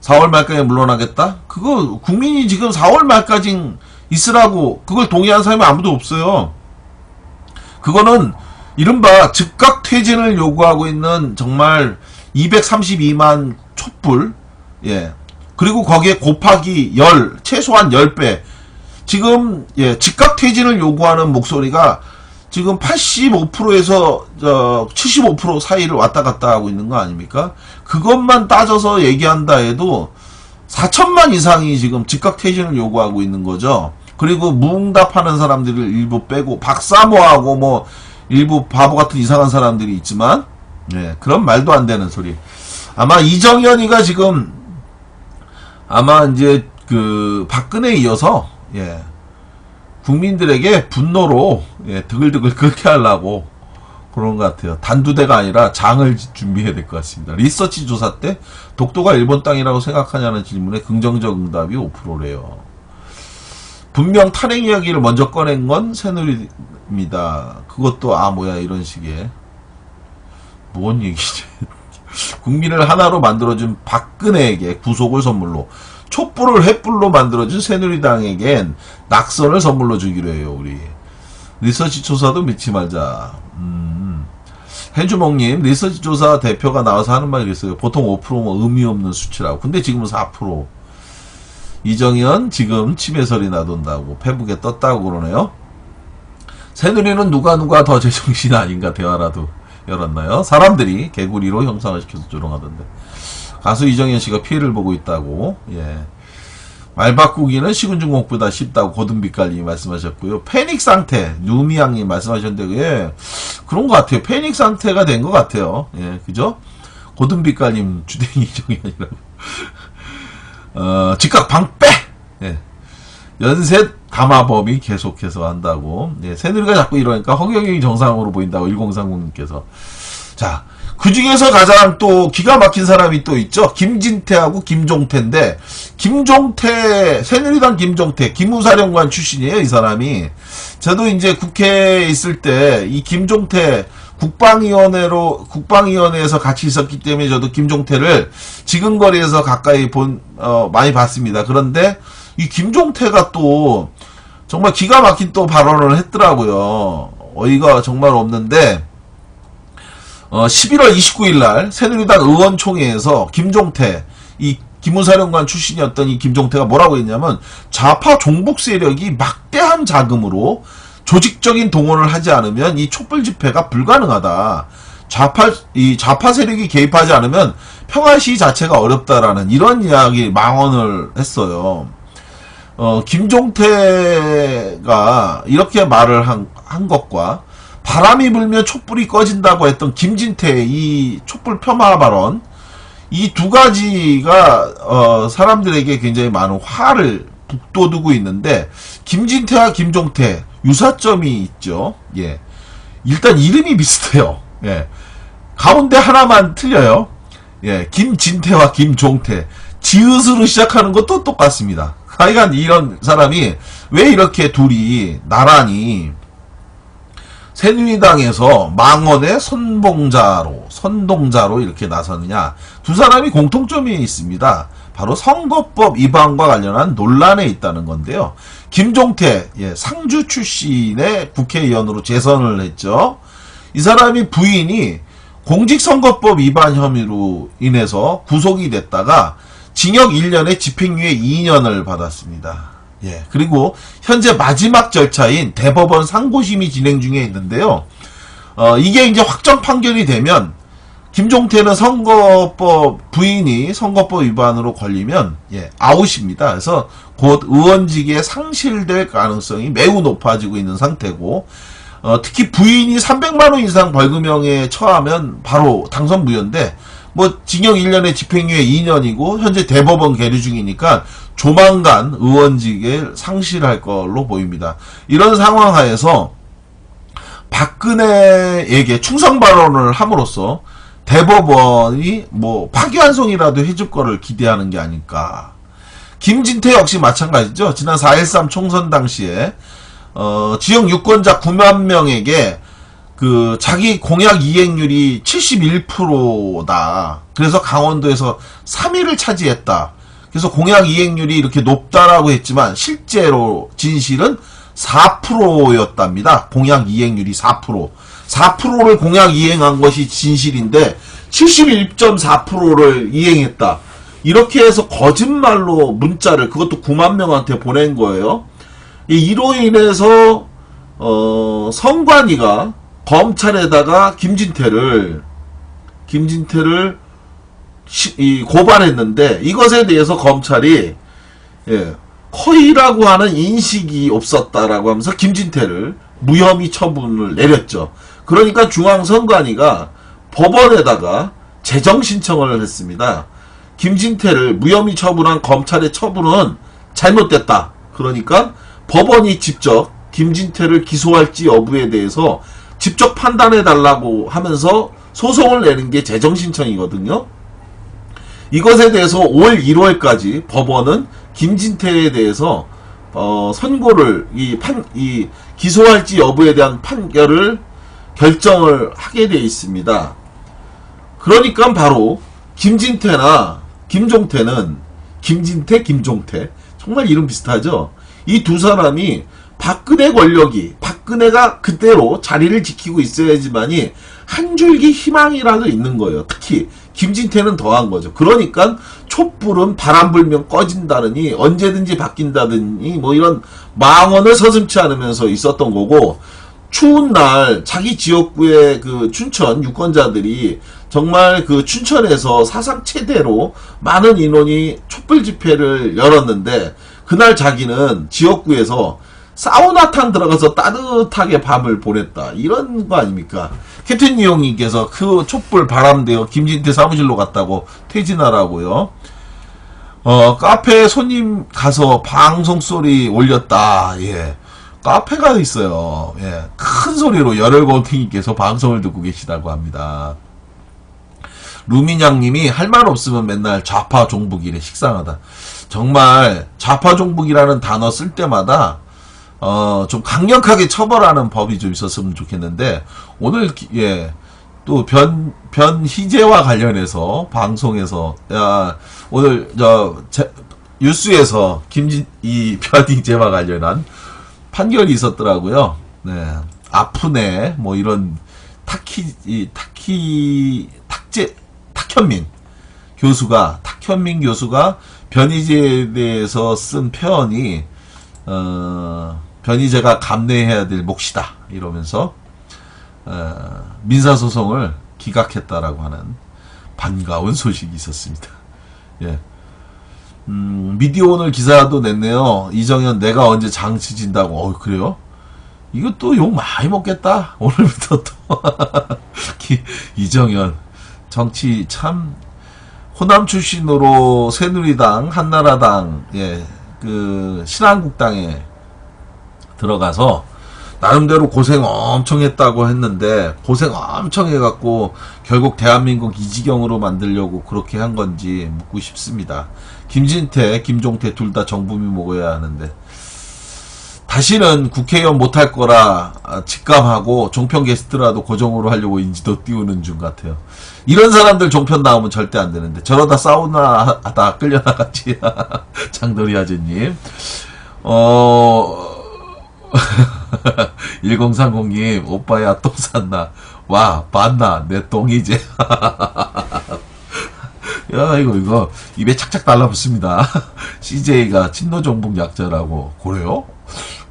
4월 말까지 물러나겠다? 그거 국민이 지금 4월 말까지 있으라고 그걸 동의한 사람이 아무도 없어요. 그거는 이른바 즉각 퇴진을 요구하고 있는 정말 232만 촛불, 그리고 거기에 곱하기 최소한 10배. 지금, 즉각 퇴진을 요구하는 목소리가 지금 85%에서 75% 사이를 왔다 갔다 하고 있는 거 아닙니까? 그것만 따져서 얘기한다 해도 4천만 이상이 지금 즉각 퇴진을 요구하고 있는 거죠. 그리고 무응답하는 사람들을 일부 빼고 박사모하고 일부 바보 같은 이상한 사람들이 있지만, 그런 말도 안 되는 소리. 아마 이정현이가 지금 아마 이제 박근혜에 이어서 국민들에게 분노로 드글드글 끓게 하려고 그런 것 같아요. 단두대가 아니라 장을 준비해야 될 것 같습니다. 리서치 조사 때 독도가 일본 땅이라고 생각하냐는 질문에 긍정적 응답이 5%래요. 분명 탄핵 이야기를 먼저 꺼낸 건 새누리입니다. 그것도 뭐야 이런 식의 뭔 얘기지. 국민을 하나로 만들어준 박근혜에게 구속을 선물로 촛불을 횃불로 만들어준 새누리당에겐 낙선을 선물로 주기로 해요. 우리 리서치 조사도 믿지 말자. 해주먹님, 리서치 조사 대표가 나와서 하는 말이 있어요. 보통 5%면 의미 없는 수치라고. 근데 지금은 4%. 이정현 지금 치매설이 나돈다고 페북에 떴다고 그러네요. 새누리는 누가 더 제정신 아닌가 대화라도 열었나요? 사람들이 개구리로 형상을 시켜서 조롱하던데. 가수 이정현 씨가 피해를 보고 있다고. 예. 말 바꾸기는 시군중공보다 쉽다고 고든빛깔님이 말씀하셨고요. 패닉 상태 누미양님 말씀하셨는데 예, 그런 것 같아요. 패닉 상태가 된 것 같아요. 예, 그죠? 고든빛깔님 주댕이 이정현이라고. 즉각 방빼. 예. 연셋 담화범이 계속해서 한다고. 예, 새누리가 자꾸 이러니까 허경영이 정상으로 보인다고 1030님께서. 자, 그 중에서 가장 또 기가 막힌 사람이 또 있죠. 김진태하고 김종태인데, 김종태, 새누리당 김종태, 기무사령관 출신이에요, 이 사람이. 저도 이제 국회에 있을 때, 이 김종태, 국방위원회에서 같이 있었기 때문에 저도 김종태를 지근거리에서 가까이 많이 봤습니다. 그런데, 이 김종태가 또, 정말 기가 막힌 또 발언을 했더라고요. 어이가 정말 없는데, 11월 29일 날 새누리당 의원총회에서 김종태, 이 기무사령관 출신이었던 이 김종태가 뭐라고 했냐면 좌파 종북 세력이 막대한 자금으로 조직적인 동원을 하지 않으면 이 촛불 집회가 불가능하다. 좌파 세력이 개입하지 않으면 평화시위 자체가 어렵다라는 이런 이야기 망언을 했어요. 김종태가 이렇게 말을 한 것과 바람이 불면 촛불이 꺼진다고 했던 김진태의 이 촛불 폄하 발언, 이 두 가지가 사람들에게 굉장히 많은 화를 북돋우고 있는데, 김진태와 김종태 유사점이 있죠. 예, 일단 이름이 비슷해요. 예, 가운데 하나만 틀려요. 예, 김진태와 김종태 지읒으로 시작하는 것도 똑같습니다. 하여간 이런 사람이 왜 이렇게 둘이 나란히 새누리당에서 망언의 선동자로 이렇게 나서느냐. 두 사람이 공통점이 있습니다. 바로 선거법 위반과 관련한 논란에 있다는 건데요. 김종태, 예, 상주 출신의 국회의원으로 재선을 했죠. 이 사람이 부인이 공직선거법 위반 혐의로 인해서 구속이 됐다가 징역 1년에 집행유예 2년을 받았습니다. 예, 그리고 현재 마지막 절차인 대법원 상고심이 진행 중에 있는데요. 이게 이제 확정 판결이 되면 김종태는 부인이 선거법 위반으로 걸리면 예, 아웃입니다. 그래서 곧 의원직에 상실될 가능성이 매우 높아지고 있는 상태고, 특히 부인이 300만 원 이상 벌금형에 처하면 바로 당선 무효인데, 뭐 징역 1년에 집행유예 2년이고 현재 대법원 계류 중이니까 조만간 의원직에 상실할 걸로 보입니다. 이런 상황 하에서 박근혜에게 충성 발언을 함으로써 대법원이 뭐 파기환송이라도 해줄 거를 기대하는 게 아닐까. 김진태 역시 마찬가지죠. 지난 4.13 총선 당시에 지역 유권자 9만 명에게 그 자기 공약 이행률이 71%다. 그래서 강원도에서 3위를 차지했다. 그래서 공약 이행률이 이렇게 높다라고 했지만 실제로 진실은 4%였답니다. 공약 이행률이 4%. 4%를 공약 이행한 것이 진실인데 71.4%를 이행했다. 이렇게 해서 거짓말로 문자를, 그것도 9만 명한테 보낸 거예요. 이로 인해서 선관위가 검찰에다가 김진태를 고발했는데, 이것에 대해서 검찰이 예, 허위라고 하는 인식이 없었다라고 하면서 김진태를 무혐의 처분을 내렸죠. 그러니까 중앙선관위가 법원에다가 재정신청을 했습니다. 김진태를 무혐의 처분한 검찰의 처분은 잘못됐다. 그러니까 법원이 직접 김진태를 기소할지 여부에 대해서 직접 판단해달라고 하면서 소송을 내는 게 재정신청이거든요. 이것에 대해서 올 1월까지 법원은 김진태에 대해서 선고를 기소할지 여부에 대한 결정을 하게 되어 있습니다. 그러니까 바로 김진태나 김종태는 김진태, 김종태. 정말 이름 비슷하죠? 이 두 사람이 박근혜 권력이, 박근혜가 그대로 자리를 지키고 있어야지만이 한 줄기 희망이라도 있는 거예요. 특히 김진태는 더한 거죠. 그러니까 촛불은 바람 불면 꺼진다느니 언제든지 바뀐다느니 뭐 이런 망언을 서슴지 않으면서 있었던 거고, 추운 날 자기 지역구의 그 춘천 유권자들이 정말 그 춘천에서 사상 최대로 많은 인원이 촛불 집회를 열었는데, 그날 자기는 지역구에서 사우나탕 들어가서 따뜻하게 밤을 보냈다. 이런 거 아닙니까? 캡틴 이용님께서 그 촛불 바람대어 김진태 사무실로 갔다고 퇴진하라고요. 카페에 손님 가서 방송 소리 올렸다. 예. 카페가 있어요. 예. 큰 소리로 열혈고팅님께서 방송을 듣고 계시다고 합니다. 루미냥님이 할 말 없으면 맨날 좌파 종북이래. 식상하다. 정말 좌파 종북이라는 단어 쓸 때마다 좀 강력하게 처벌하는 법이 좀 있었으면 좋겠는데, 오늘 예, 또 변희재와 관련해서 방송에서 오늘 뉴스에서 이 변희재와 관련한 판결이 있었더라고요. 네, 아프네 뭐 이런 탁현민 교수가 변희재에 대해서 쓴 표현이 변희재가 감내해야 될 몫이다 이러면서 민사소송을 기각했다라고 하는 반가운 소식이 있었습니다. 예. 미디어 오늘 기사도 냈네요. 이정현 내가 언제 장치 진다고. 그래요? 이거 또 욕 많이 먹겠다. 오늘부터 또 이정현 정치 참 호남 출신으로 새누리당, 한나라당, 예, 그 신한국당에 들어가서 나름대로 고생 엄청 했다고 했는데, 고생 엄청 해갖고 결국 대한민국 이 지경으로 만들려고 그렇게 한 건지 묻고 싶습니다. 김진태, 김종태 둘 다 정부미 먹어야 하는데 다시는 국회의원 못할 거라 직감하고 종편 게스트라도 고정으로 하려고 인지도 띄우는 중 같아요. 이런 사람들 종편 나오면 절대 안 되는데, 저러다 사우나 하다 끌려나갔지. 장도리 아재님. 1030님, 오빠야 똥 쌌나? 와, 봤나? 내 똥이제. 야, 이거, 입에 착착 달라붙습니다. CJ가 친노정북 약자라고. 그래요?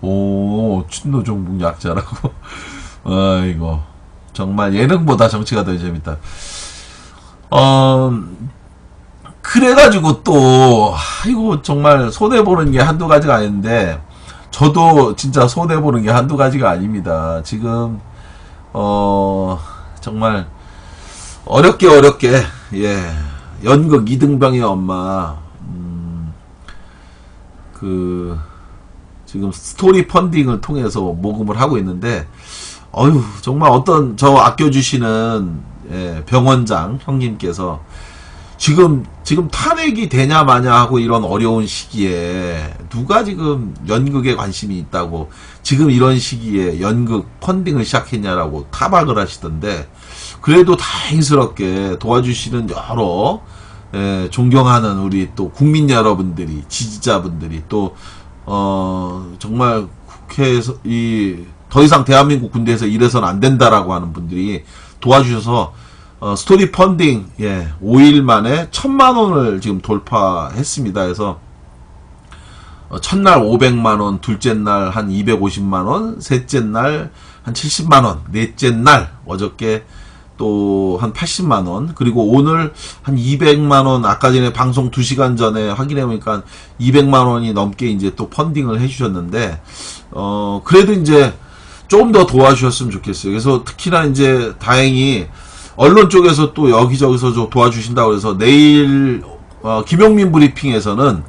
오, 친노정북 약자라고. 아이고. 정말 예능보다 정치가 더 재밌다. 그래가지고 또, 아이고, 정말 손해보는 게 한두 가지가 아닌데, 저도 진짜 손해보는 게 한두 가지가 아닙니다. 지금, 정말, 어렵게, 예, 연극 이등병의 엄마, 지금 스토리 펀딩을 통해서 모금을 하고 있는데, 정말 어떤 저 아껴주시는, 예, 병원장 형님께서 지금 탄핵이 되냐 마냐 하고 이런 어려운 시기에 누가 지금 연극에 관심이 있다고 지금 이런 시기에 연극 펀딩을 시작했냐라고 타박을 하시던데, 그래도 다행스럽게 도와주시는 여러, 예, 존경하는 우리 또 국민 여러분들이, 지지자분들이 또 정말 국회에서 더 이상 대한민국 군대에서 이래서는 안 된다라고 하는 분들이 도와주셔서 스토리 펀딩, 예, 5일 만에 1000만 원을 지금 돌파했습니다. 그래서 첫날 500만 원, 둘째 날 한 250만 원, 셋째 날 한 70만 원, 넷째 날 어저께 또 한 80만 원, 그리고 오늘 한 200만 원, 아까 전에 방송 2시간 전에 확인해 보니까 200만 원이 넘게 이제 또 펀딩을 해 주셨는데, 그래도 이제 좀 더 도와주셨으면 좋겠어요. 그래서 특히나 이제 다행히 언론 쪽에서 또 여기저기서 좀 도와주신다고 해서 내일 김용민 브리핑에서는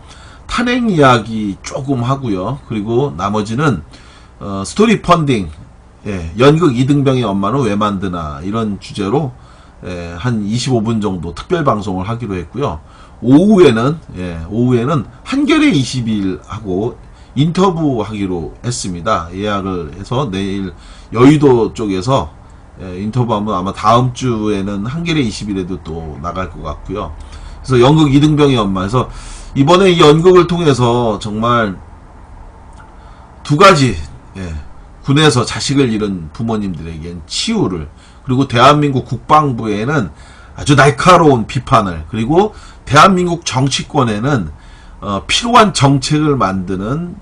탄핵 이야기 조금 하고요. 그리고 나머지는 스토리 펀딩, 예, 연극 이등병의 엄마는 왜 만드나 이런 주제로, 예, 한 25분 정도 특별 방송을 하기로 했고요. 오후에는 한겨레 20일 하고 인터뷰 하기로 했습니다. 예약을 해서 내일 여의도 쪽에서, 예, 인터뷰하면 아마 다음 주에는 한겨레 20일에도 또 나갈 것 같고요. 그래서 연극 이등병의 엄마에서 이번에 이 연극을 통해서 정말 두 가지, 예, 군에서 자식을 잃은 부모님들에겐 치유를, 그리고 대한민국 국방부에는 아주 날카로운 비판을, 그리고 대한민국 정치권에는 필요한 정책을 만드는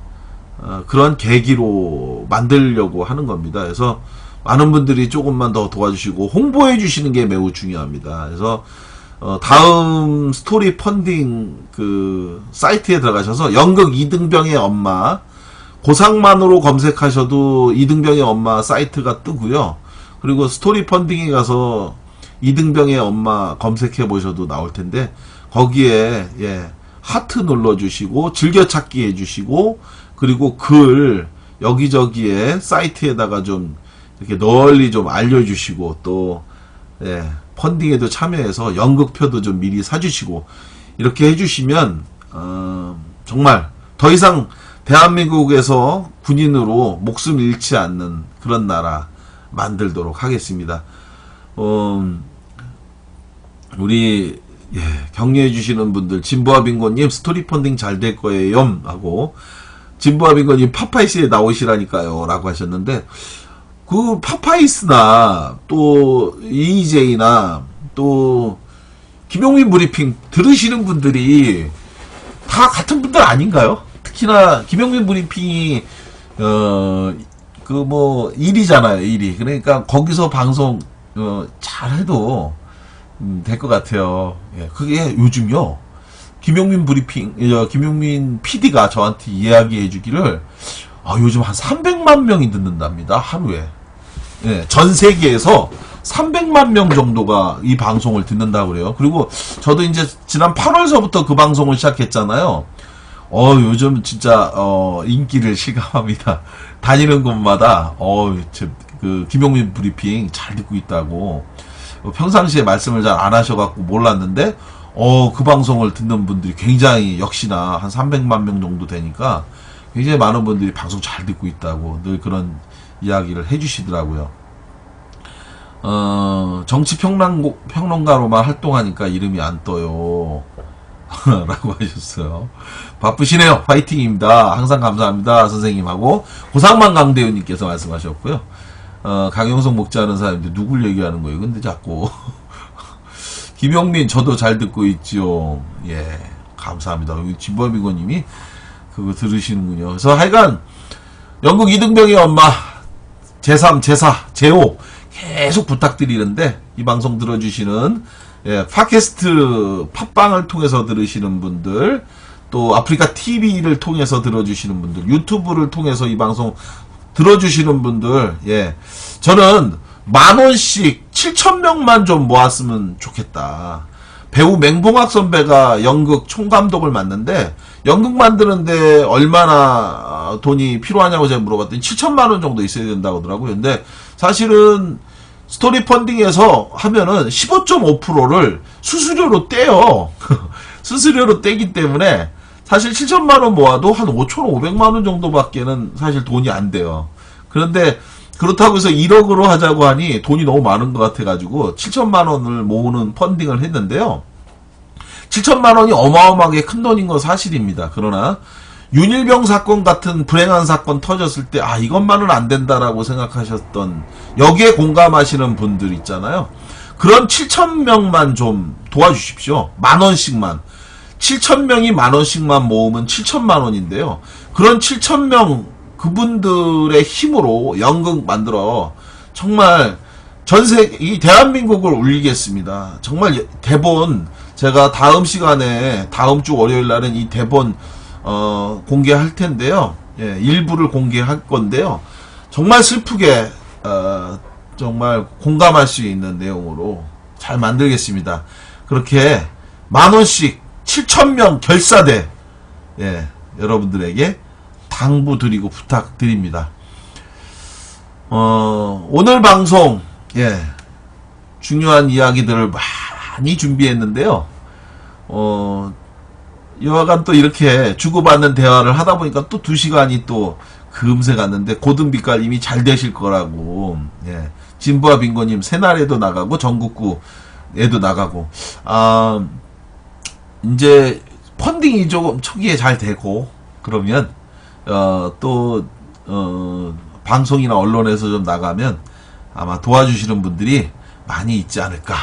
그런 계기로 만들려고 하는 겁니다. 그래서 많은 분들이 조금만 더 도와주시고 홍보해 주시는 게 매우 중요합니다. 그래서 다음 스토리 펀딩 그 사이트에 들어가셔서 연극 이등병의 엄마 고상만으로 검색하셔도 이등병의 엄마 사이트가 뜨고요. 그리고 스토리 펀딩에 가서 이등병의 엄마 검색해 보셔도 나올 텐데, 거기에 예, 하트 눌러주시고 즐겨찾기 해주시고, 그리고 글 여기저기에 사이트에다가 좀 이렇게 널리 좀 알려주시고, 또 예, 펀딩에도 참여해서 연극표도 좀 미리 사주시고, 이렇게 해주시면 정말 더 이상 대한민국에서 군인으로 목숨 잃지 않는 그런 나라 만들도록 하겠습니다. 우리 예, 격려해 주시는 분들, 진보아 빙고님 스토리 펀딩 잘 될 거예요 하고, 진보아 빙고님 파파이스에 나오시라니까요 라고 하셨는데, 그 파파이스나 또 EJ나 또 김용민 브리핑 들으시는 분들이 다 같은 분들 아닌가요? 특히나 김용민 브리핑이 그 뭐 1위잖아요, 1위. 그러니까 거기서 방송 잘해도 될 것 같아요. 예, 그게 요즘요, 김용민 브리핑, 김용민 PD가 저한테 이야기해 주기를, 요즘 한 300만 명이 듣는답니다, 하루에. 예, 전 세계에서 300만 명 정도가 이 방송을 듣는다고 그래요. 그리고 저도 이제 지난 8월서부터 그 방송을 시작했잖아요. 요즘 진짜, 인기를 실감합니다. 다니는 곳마다, 그, 김용민 브리핑 잘 듣고 있다고. 평상시에 말씀을 잘 안 하셔갖고 몰랐는데, 그 방송을 듣는 분들이 굉장히 역시나 한 300만 명 정도 되니까 굉장히 많은 분들이 방송 잘 듣고 있다고 늘 그런 이야기를 해주시더라고요. 정치 평론가로만 활동하니까 이름이 안 떠요. 라고 하셨어요. 바쁘시네요. 파이팅입니다. 항상 감사합니다. 선생님하고 고상만 강대우님께서 말씀하셨고요. 강용석 목자하는 사람인데 누굴 얘기하는 거예요? 근데 자꾸 김용민 저도 잘 듣고 있지요. 예, 감사합니다. 여기 진범이고님이 그거 들으시는군요. 그래서 하여간 영국 이등병의 엄마 제3, 제4, 제5 계속 부탁드리는데, 이 방송 들어주시는 예, 팟캐스트 팟빵을 통해서 들으시는 분들, 또 아프리카 TV를 통해서 들어주시는 분들, 유튜브를 통해서 이 방송 들어주시는 분들, 예, 저는 10,000원씩 7,000명만 좀 모았으면 좋겠다. 배우 맹봉학 선배가 연극 총감독을 맡는데, 연극 만드는데 얼마나 돈이 필요하냐고 제가 물어봤더니 7,000만원 정도 있어야 된다고 하더라고요. 근데 사실은 스토리 펀딩에서 하면은 15.5%를 수수료로 떼요. 수수료로 떼기 때문에 사실 7,000만원 모아도 한 5,500만원 정도밖에는 사실 돈이 안 돼요. 그런데 그렇다고 해서 1억으로 하자고 하니 돈이 너무 많은 것 같아가지고 7,000만원을 모으는 펀딩을 했는데요. 7,000만원이 어마어마하게 큰 돈인 건 사실입니다. 그러나 윤일병 사건 같은 불행한 사건 터졌을 때 이것만은 안 된다라고 생각하셨던, 여기에 공감하시는 분들 있잖아요. 그런 7,000명만 좀 도와주십시오. 10,000원씩만. 7,000명이 10,000원씩만 모으면 7,000만원인데요. 그런 7,000명 그분들의 힘으로 연극 만들어 정말 이 대한민국을 울리겠습니다. 정말 대본, 제가 다음 시간에 다음 주 월요일 날은 이 대본 공개할 텐데요. 예, 일부를 공개할 건데요. 정말 슬프게 정말 공감할 수 있는 내용으로 잘 만들겠습니다. 그렇게 10,000원씩 7,000명 결사대, 예, 여러분들에게 당부드리고 부탁드립니다. 오늘 방송, 예, 중요한 이야기들을 많이 준비했는데요. 여하간 또 이렇게 주고받는 대화를 하다 보니까 또 2시간이 또 금세 갔는데, 고든빛깔님이 잘 되실 거라고, 예, 진부와 빙고님 새날에도 나가고 전국구에도 나가고, 이제 펀딩이 조금 초기에 잘 되고 그러면 또 방송이나 언론에서 좀 나가면 아마 도와주시는 분들이 많이 있지 않을까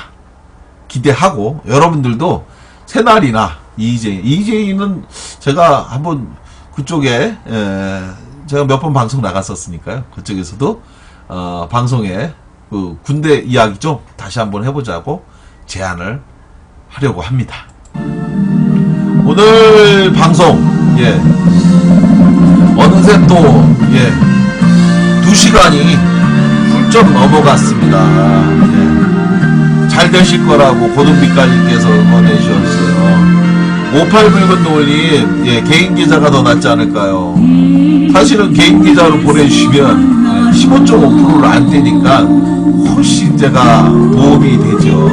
기대하고, 여러분들도 새날이나 이재희는 제가 한번 그쪽에 제가 몇 번 방송 나갔었으니까요. 그쪽에서도 방송에 그 군대 이야기 좀 다시 한번 해보자고 제안을 하려고 합니다. 오늘 방송 어느새 또 2시간이 훌쩍 넘어갔습니다. 잘 되실 거라고 고등빛깔님께서 응원해 주셨어요. 58 붉은 노을님, 개인 계좌가 더 낫지 않을까요? 사실은 개인 계좌로 보내주시면 15.5%를 안 떼니까 훨씬 제가 도움이 되죠.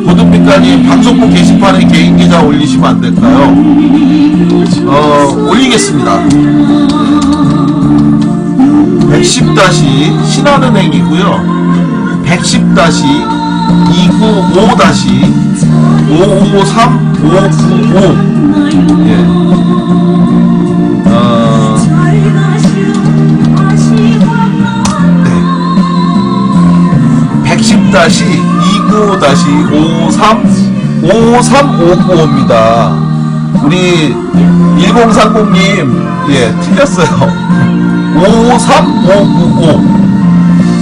고등빛깔님, 방송국 게시판에 개인 계좌 올리시면 안 될까요? 올리겠습니다. 110- 신한은행이고요. 110-295-553595. 네. 110-295-5355입니다. 우리 1030님, 틀렸어요. 53595.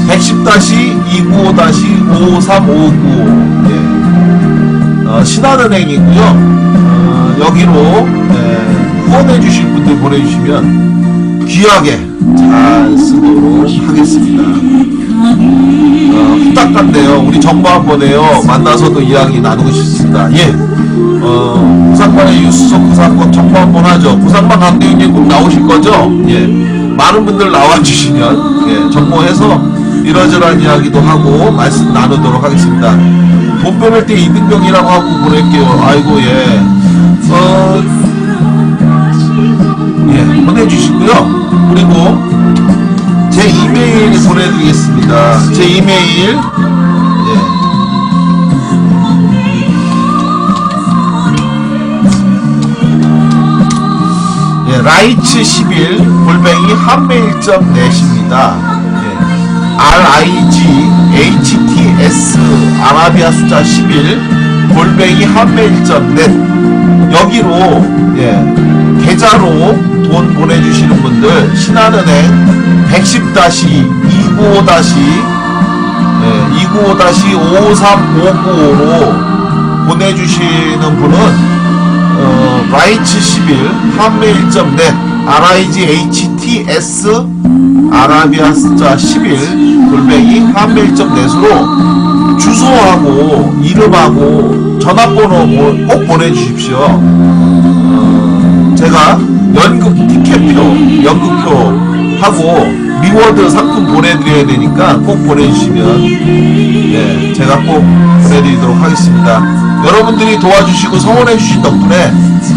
110-295-5359. 신한은행이고요. 여기로 후원해주실 분들 보내주시면 귀하게 잘 쓰도록 하겠습니다. 후딱한데요. 우리 정보 한번에요. 만나서도 이야기 나누고 싶습니다. 부산반의 유수석 부산권 정보 한번 하죠. 부산반 강대위님 꼭 나오실 거죠? 많은 분들 나와주시면 정모해서 이러저러한 이야기도 하고 말씀 나누도록 하겠습니다. 돈 보낼 때 이등병이라고 하고 보낼게요. 아이고 보내주시고요. 그리고 제 이메일 보내드리겠습니다. 제 이메일 라이츠11@한메일.net입니다. RIGHTS 아라비아 숫자 11@한메일.net. 여기로 계좌로 돈 보내주시는 분들 신한은행 110-295-5355로 보내주시는 분은 라이츠11@한메일.net RIGHTS 아라비아 숫자 11@한메일.net으로 주소하고 이름하고 전화번호 꼭 보내주십시오. 제가 연극 티켓표, 연극표 하고 리워드 상품 보내드려야 되니까 꼭 보내주시면 제가 꼭 보내드리도록 하겠습니다. 여러분들이 도와주시고 성원해주신 덕분에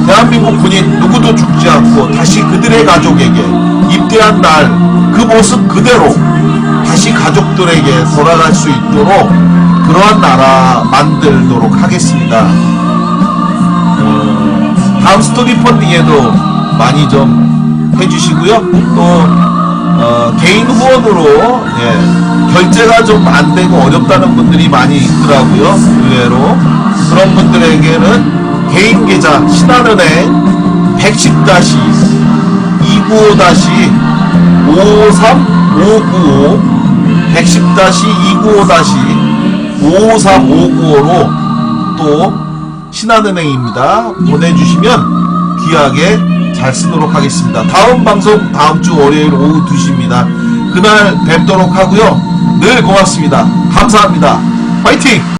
대한민국 군인 누구도 죽지 않고 다시 그들의 가족에게 입대한 날 그 모습 그대로 다시 가족들에게 돌아갈 수 있도록 그러한 나라 만들도록 하겠습니다. 다음 스토리 펀딩에도 많이 좀 해주시고요. 또 개인 후원으로 결제가 좀 안 되고 어렵다는 분들이 많이 있더라고요. 의외로 그런 분들에게는 개인 계좌 신한은행 110-295-5355 110-295-5355로 또 신한은행입니다. 보내주시면 귀하게 잘 쓰도록 하겠습니다. 다음 방송 다음주 월요일 오후 2시입니다. 그날 뵙도록 하고요. 늘 고맙습니다. 감사합니다. 화이팅!